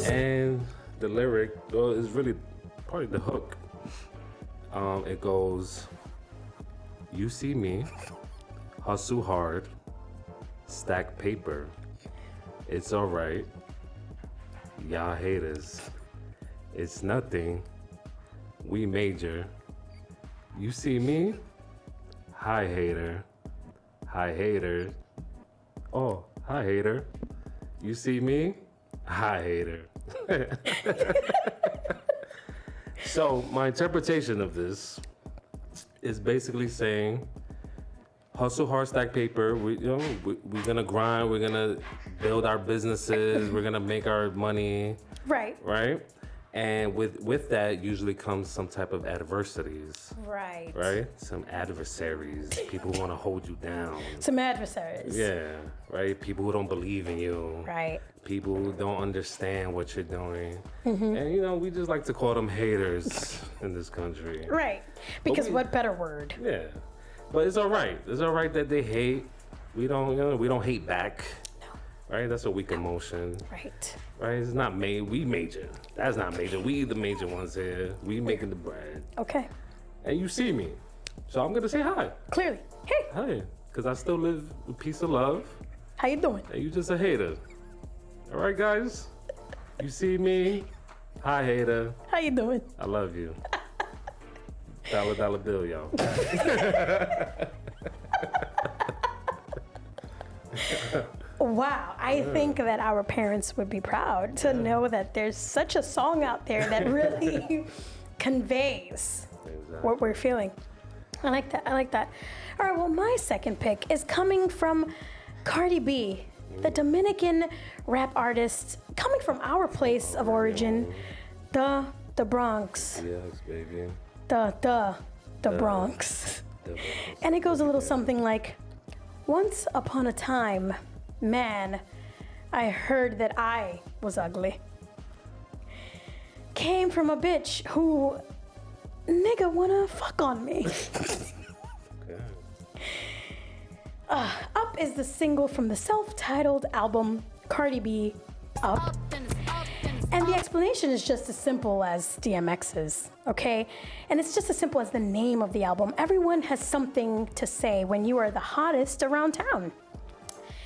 And the lyric is really probably the hook. It goes, you see me, hustle hard, stack paper. It's alright. Y'all haters, it's nothing. We major. You see me? Hi hater. Hi hater. Oh, hi hater. You see me? Hi hater. So my interpretation of this is basically saying, hustle hard, stack paper. We're gonna grind. We're gonna build our businesses. We're gonna make our money. Right. Right. And with that usually comes some type of adversities, Right. right? Some adversaries, people who want to hold you down. Some adversaries. Yeah, right? People who don't believe in you. Right. People who don't understand what you're doing. And, you know, we just like to call them haters in this country. Right. Because we- what better word? Yeah. But it's all right. It's all right that they hate. We don't hate back. Right? That's a weak emotion. Right. Right? It's not we major. That's not major. We the major ones here. We making the bread. Okay. And you see me. So I'm gonna say hi. Clearly. Hey, Hi. Because I still live a piece of love. how you doing? And you just a hater. All right, guys? You see me? Hi, hater. How you doing? I love you. Dollar bill, y'all. Wow, I think that our parents would be proud to know that there's such a song out there that really conveys what we're feeling. I like that. I like that. All right, well, my second pick is coming from Cardi B, the Dominican rap artist coming from our place of origin, the Bronx. Yes, baby. The Bronx. And it goes a little something like, once upon a time, man, I heard that I was ugly. Came from a bitch who, nigga, wanna fuck on me. Okay. Up is the single from the self-titled album Cardi B, Up. And the explanation is just as simple as DMX's, okay? And it's just as simple as the name of the album. Everyone has something to say when you are the hottest around town.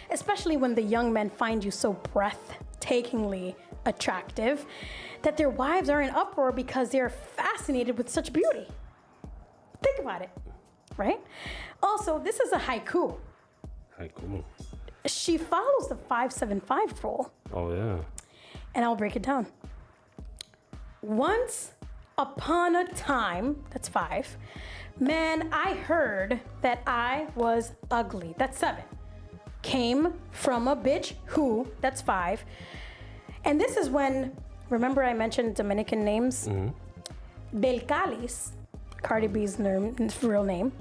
Especially when the young men find you so breathtakingly attractive that their wives are in uproar because they're fascinated with such beauty. Think about it, right? Also, this is a haiku. Haiku. She follows the 5-7-5 rule, Oh, yeah. and I'll break it down. Once upon a time, that's 5, man, I heard that I was ugly, that's 7. Came from a bitch who, that's 5. And this is when, remember I mentioned Dominican names? Del Calis, Cardi B's real name.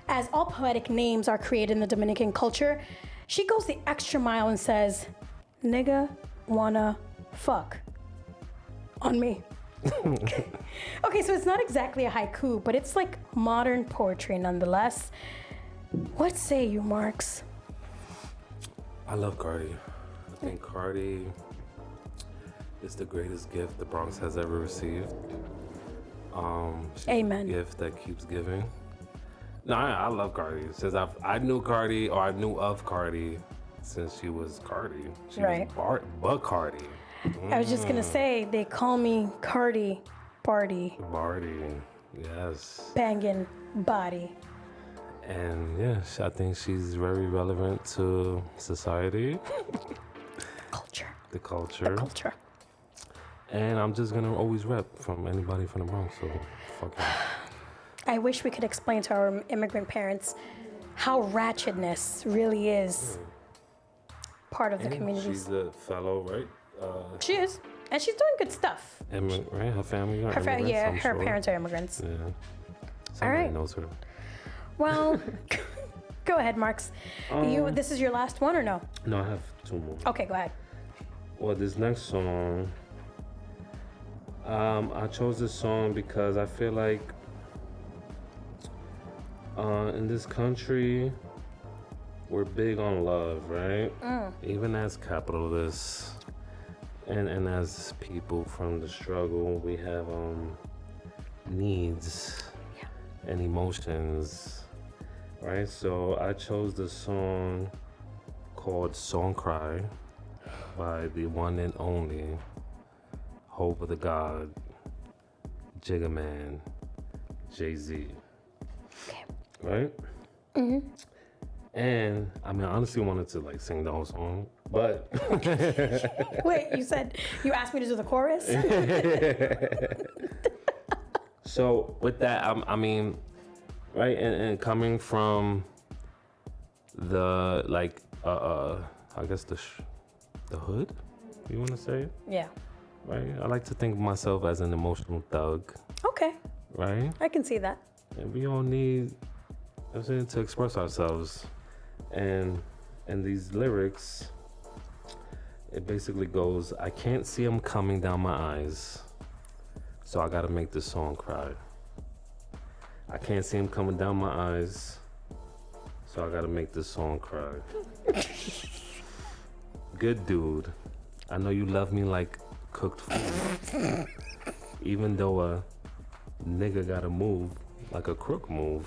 As all poetic names are created in the Dominican culture, she goes the extra mile and says, nigga wanna fuck on me. Okay, so it's not exactly a haiku, but it's like modern poetry nonetheless. What say you, Marx? I love Cardi. I think Cardi is the greatest gift the Bronx has ever received. She's Amen. A gift that keeps giving. No, I love Cardi. Since I knew Cardi, or I knew of Cardi since she was Cardi. She Right. was but Cardi. I was just gonna say, they call me Cardi Barty, Barty. Yes. banging body. And yes, I think she's very relevant to society, Culture. the culture. Culture. And I'm just gonna always rep from anybody from the Bronx, so fuck it. I wish we could explain to our immigrant parents how ratchetness really is part of the communities. She's a fellow, right? She is, and she's doing good stuff. Right? Her family are Her immigrants, I'm her sure. parents are immigrants. Yeah. Somebody right. knows her. Well, go ahead, Marx. This is your last one or no? No, I have 2 more. Okay, go ahead. Well, this next song, I chose this song because I feel like in this country, we're big on love, right? Even as capitalists and as people from the struggle, we have needs and emotions, right? So I chose the song called Song Cry by the one and only Hope of the God, Jigga Man, Jay-Z. Okay. Right? And I mean, I honestly wanted to like sing the whole song, but Wait, you asked me to do the chorus? so with that, I mean, right, and coming from the like, I guess the hood, you want to say it, Yeah. right? I like to think of myself as an emotional thug, Okay, right? I can see that. And we all need, I'm saying, to express ourselves. And these lyrics, it basically goes, I can't see them coming down my eyes, so I gotta make this song cry. I can't see them coming down my eyes, so I gotta make this song cry. Good dude, I know you love me like cooked food. Even though a nigga gotta move like a crook move.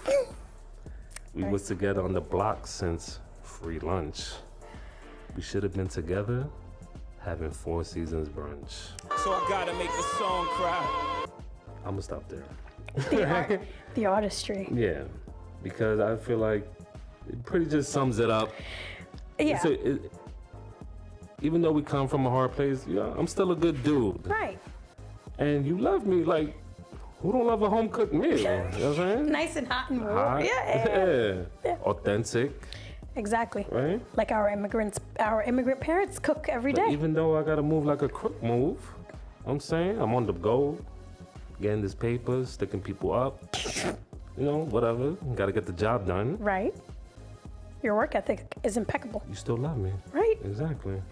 We was together on the block since free lunch. We should have been together having Four Seasons brunch. So I gotta make the song cry. I'm gonna stop there. The artistry. Yeah, because I feel like it pretty just sums it up. Yeah. Even though we come from a hard place, yeah, I'm still a good dude. Right. And you love me like, who don't love a home cooked meal? You know what I'm saying? Nice and hot and warm. Hot. Yeah. Authentic, Exactly. right? Like our immigrant parents cook every But day. even though I gotta move like a crook move, I'm saying I'm on the go, getting this paper, sticking people up, you know, whatever. Gotta get the job done. Right. Your work ethic is impeccable. You still love me. Right. Exactly.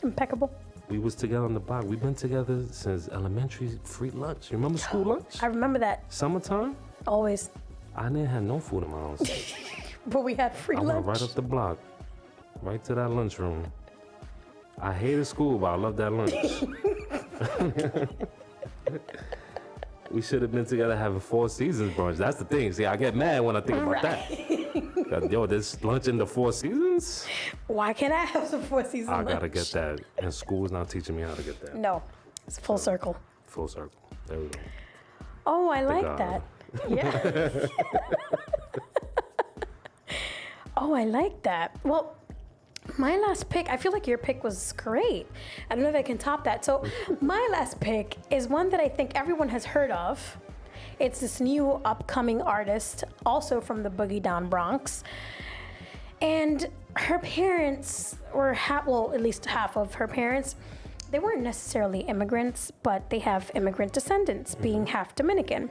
Impeccable. We was together on the block. We've been together since elementary free lunch. You remember school lunch? I remember that Summertime? always. I didn't have no food in my house. But we had free I went lunch. right up the block, right to that lunchroom. I hated school, but I loved that lunch. We should have been together having Four Seasons brunch. That's the thing. See, I get mad when I think about that. Yo, this lunch in the Four Seasons? Why can't I have some Four Seasons I lunch? gotta get that. And school's not teaching me how to get that. No. It's full circle. Full circle. There we go. Oh, I like God. that. Yeah. Oh, I like that. Well, my last pick, I feel like your pick was great. I don't know if I can top that. So, my last pick is one that I think everyone has heard of. It's this new upcoming artist, also from the Boogie Down Bronx. And her parents were, well, at least half of her parents, they weren't necessarily immigrants, but they have immigrant descendants, being half Dominican.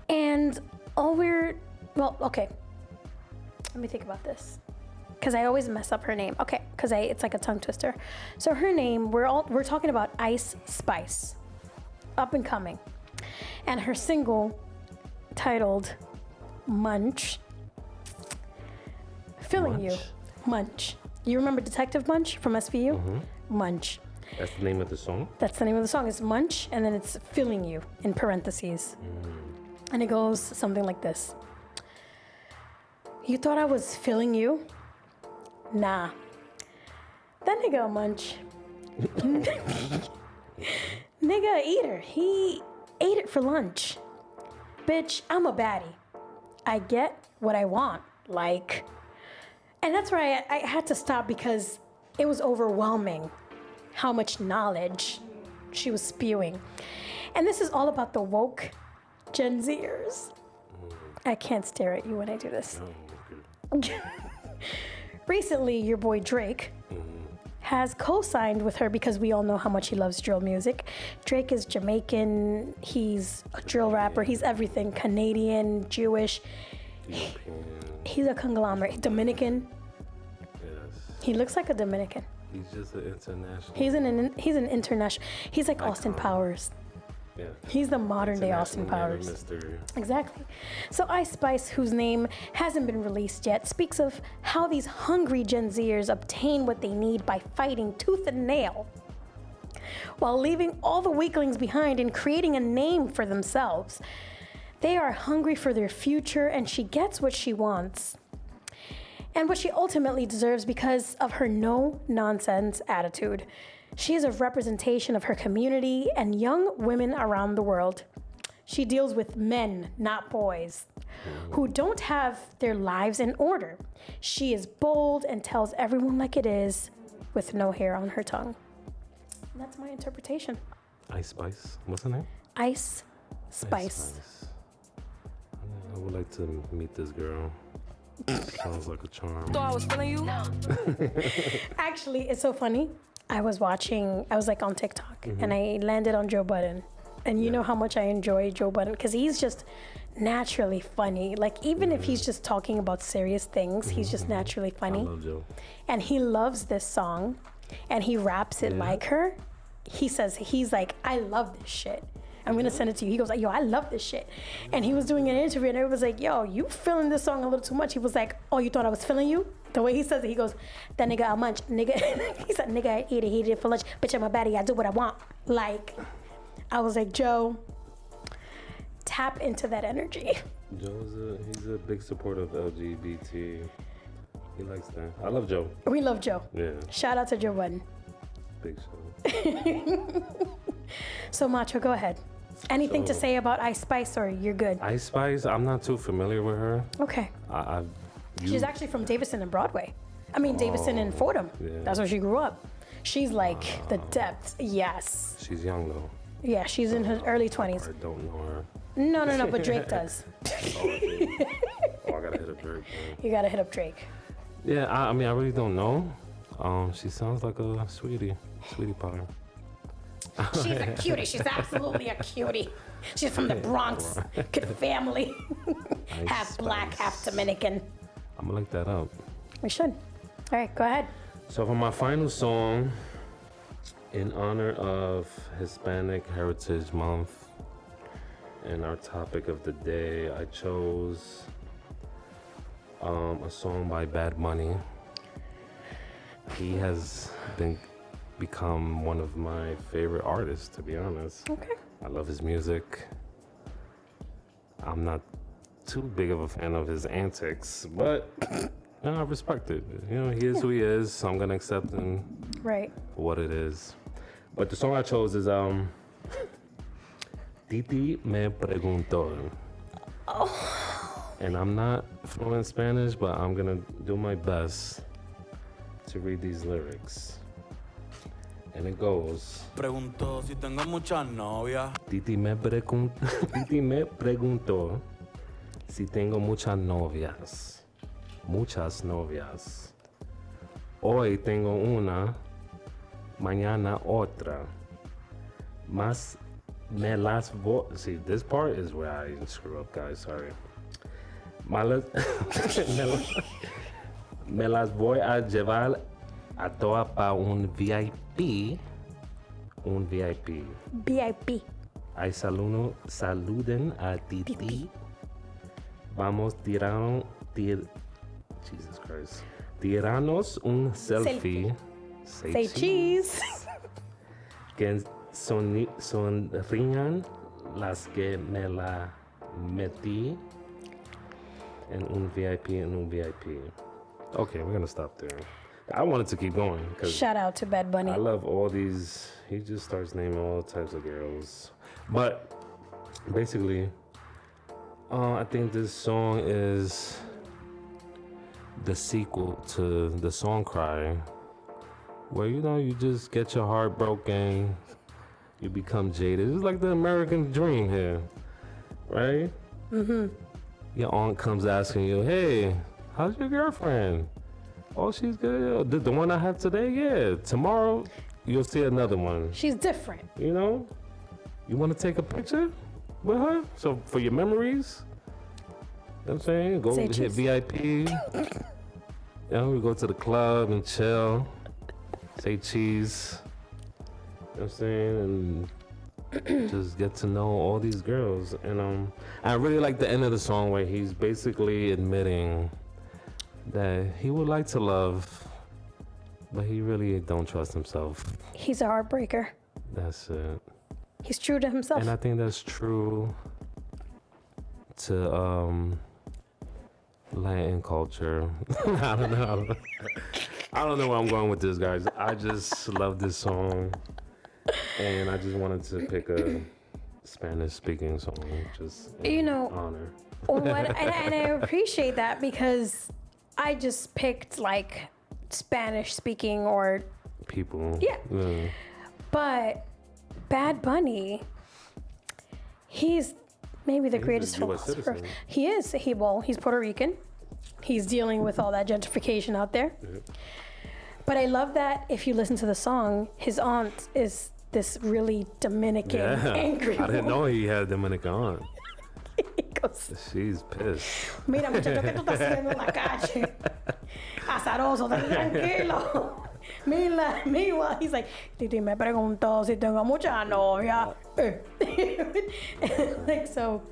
And okay, let me think about this, because I always mess up her name. Okay, because it's like a tongue twister. So her name, we're talking about Ice Spice, up and coming. And her single, titled Munch, Filling You. Munch. You remember Detective Munch from SVU? Munch. That's the name of the song? That's the name of the song. It's Munch, and then it's Filling You in parentheses. And it goes something like this. You thought I was filling you? Nah. That nigga a munch. Nigga a eater. He ate it for lunch. Bitch, I'm a baddie. I get what I want. Like, and that's where I had to stop, because it was overwhelming how much knowledge she was spewing. And this is all about the woke Gen Zers. I can't stare at you when I do this. Recently, your boy Drake has co-signed with her, because we all know how much he loves drill music. Drake is Jamaican, he's a drill rapper, he's everything, Canadian, Jewish. He's a conglomerate. Dominican. Yes. He looks like a Dominican. He's just an international. He's an international. He's like Austin Powers. Yeah. He's the modern day Austin Powers. Mystery. Exactly. So Ice Spice, whose name hasn't been released yet, speaks of how these hungry Gen Zers obtain what they need by fighting tooth and nail, while leaving all the weaklings behind and creating a name for themselves. They are hungry for their future, and she gets what she wants and what she ultimately deserves because of her no-nonsense attitude. She is a representation of her community and young women around the world. She deals with men, not boys, who don't have their lives in order. She is bold and tells everyone like it is, with no hair on her tongue. And that's my interpretation. Ice Spice. What's her name? Ice Spice. Ice Spice. I would like to meet this girl. Sounds like a charm. Thought I was feeling you? Actually, it's so funny. I was like on TikTok and I landed on Joe Budden. And you know how much I enjoy Joe Budden because he's just naturally funny. Like, even if he's just talking about serious things, he's just naturally funny. I love Joe. And he loves this song and he raps it like her. He's like, I love this shit. I'm gonna send it to you. He goes like, yo, I love this shit. And he was doing an interview and everybody was like, yo, you feeling this song a little too much. He was like, oh, you thought I was feeling you? The way he says it, he goes, that nigga I munch, nigga. He said, nigga I eat it, he eat it for lunch. Bitch, I'm a baddie, I do what I want. Like, I was like, Joe, tap into that energy. He's a big supporter of LGBT. He likes that. I love Joe. We love Joe. Yeah. Shout out to Joe Budden. Big show. So Macho, go ahead. Anything to say about Ice Spice, or you're good? Ice Spice, I'm not too familiar with her. Okay. She's actually from Davison and Broadway. I mean, Davison and Fordham. Yeah. That's where she grew up. She's like the depths. Yes. She's young though. Yeah, she's in her early 20s. I don't know her. No, but Drake does. Oh, I gotta hit up Drake. Man. You gotta hit up Drake. Yeah, I mean, I really don't know. She sounds like a sweetie pie. She's a cutie. She's absolutely a cutie. She's from the Bronx. Good family. Half black, half Dominican. I'm gonna look that up. We should. All right, go ahead. So for my final song, in honor of Hispanic Heritage Month and our topic of the day, I chose a song by Bad Bunny. He has become one of my favorite artists, to be honest. Okay. I love his music. I'm not too big of a fan of his antics, but I respect it. You know, he is who he is, so I'm gonna accept him Right. for what it is. But the song I chose is Titi Me Preguntó. And I'm not fluent in Spanish, but I'm gonna do my best to read these lyrics. And it goes, Preguntó si tengo muchas novias. Titi me preguntó si tengo muchas novias. Muchas novias. Hoy tengo una, mañana otra. Más me las voy. See, this part is where I screw up, guys. Sorry. Me las voy a llevar a todas para un VIP. Un VIP. BIP. Ay, saluden a Titi. Vamos Jesus Christ. Tiranos un selfie. Say cheese. Que sonrían las que me la metí en un VIP. Okay, we're gonna stop there. I wanted to keep going because Shout out to Bad Bunny. I love all these. He just starts naming all types of girls. But basically, I think this song is the sequel to the song Cry, where you just get your heart broken, you become jaded. It's like the American dream here, right? Mm-hmm. Your aunt comes asking you, hey, how's your girlfriend? Oh, she's good. The one I have today, yeah. Tomorrow, you'll see another one. She's different. You know? You want to take a picture with her? So for your memories? You know what I'm saying? Go Say hit cheese. VIP. We go to the club and chill. Say cheese. You know what I'm saying? And just get to know all these girls. And I really like the end of the song where he's basically admitting that he would like to love, but he really don't trust himself. He's a heartbreaker. That's it. He's true to himself. And I think that's true to Latin culture. I don't know. I don't know where I'm going with this, guys. I just love this song, and I just wanted to pick a Spanish-speaking song, just honor. And I appreciate that because I just picked like Spanish-speaking or People. Yeah. But Bad Bunny, he's maybe the greatest a US philosopher. citizen. He is. He's Puerto Rican. He's dealing with all that gentrification out there. But I love that if you listen to the song, his aunt is this really Dominican, angry I didn't woman. know he had a Dominican aunt. He goes, She's pissed. mira muchacho, ¿qué tú estás haciendo en la calle? Azaroso, tranquilo. Meanwhile, he's like, Titi me preguntó si tengo mucha novia. Like, so,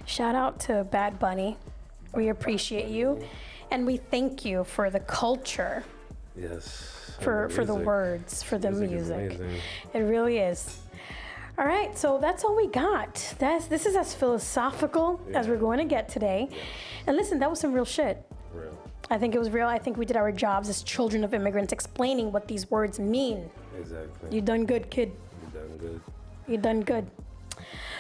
shout out to Bad Bunny. We appreciate you. And we thank you for the culture. Yes. For the words, for the music. Is amazing. It really is. All right, so that's all we got. This is as philosophical as we're going to get today. And listen, that was some real shit. Real. I think it was real. I think we did our jobs as children of immigrants explaining what these words mean. Exactly. You done good, kid. You done good. You done good.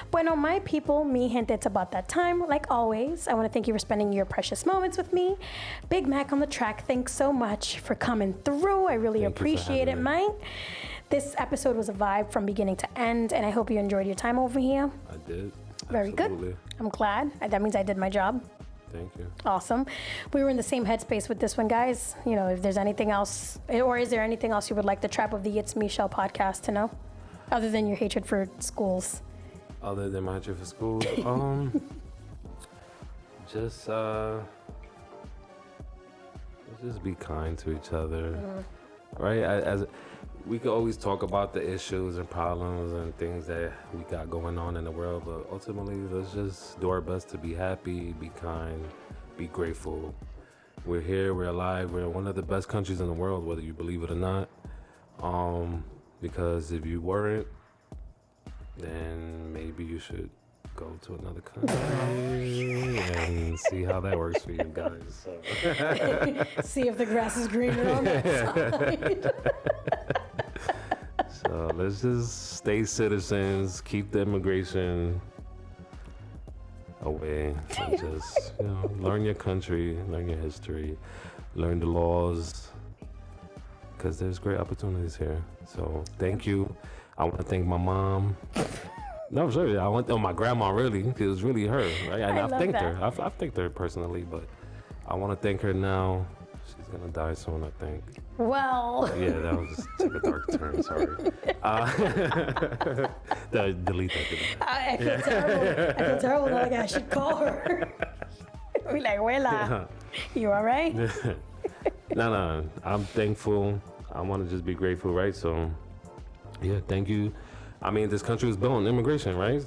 Bueno, my people, mi gente, it's about that time. Like always, I want to thank you for spending your precious moments with me. Big Mac on the track, thanks so much for coming through. I really Thank you for appreciate it, having me. Mike. This episode was a vibe from beginning to end, and I hope you enjoyed your time over here. I did. Very Absolutely. good. I'm glad. That means I did my job. Thank you. Awesome. We were in the same headspace with this one, guys. You know, if there's anything else, or is there anything else you would like the Trap of the It's Me Shell podcast to know? Other than your hatred for schools. Other than my trip for school, just be kind to each other, right? As we could always talk about the issues and problems and things that we got going on in the world, but ultimately, let's just do our best to be happy, be kind, be grateful. We're here, we're alive, we're in one of the best countries in the world, whether you believe it or not. Because if you weren't, then maybe you should go to another country and see how that works for you guys. So. See if the grass is greener on that side. So let's just stay citizens, keep the immigration away, and just learn your country, learn your history, learn the laws, because there's great opportunities here. So thank you. I want to thank my mom. No, sure. I want my grandma, really. It was really her, right? And I've thanked her. I've thanked her personally, but I want to thank her now. She's going to die soon, I think. Well. Yeah, that was just took a dark turn. Sorry. Delete that. I feel terrible. I feel terrible. Like I should call her. Be like, Abuela, you all right? No. I'm thankful. I want to just be grateful, right? So, yeah, thank you. I mean, this country was built on immigration, right?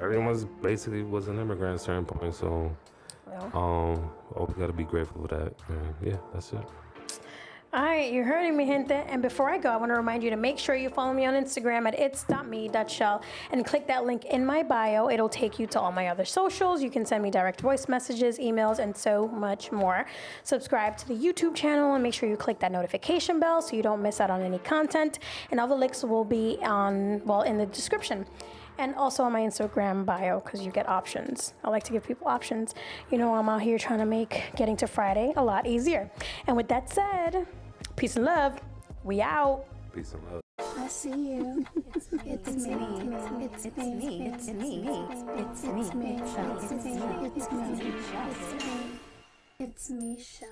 Everyone basically was an immigrant at a certain point. So, we got to be grateful for that. And yeah, that's it. All right, you heard it, mi gente. And before I go, I want to remind you to make sure you follow me on Instagram at itsmi.chelle and click that link in my bio. It'll take you to all my other socials. You can send me direct voice messages, emails, and so much more. Subscribe to the YouTube channel and make sure you click that notification bell so you don't miss out on any content. And all the links will be in the description. And also on my Instagram bio, because you get options. I like to give people options. You know, I'm out here trying to make getting to Friday a lot easier. And with that said, peace and love. We out. Peace and love. I see you. It's me. It's me. It's me. It's me. It's me. It's me. It's me. It's me. It's me. It's me. Shell.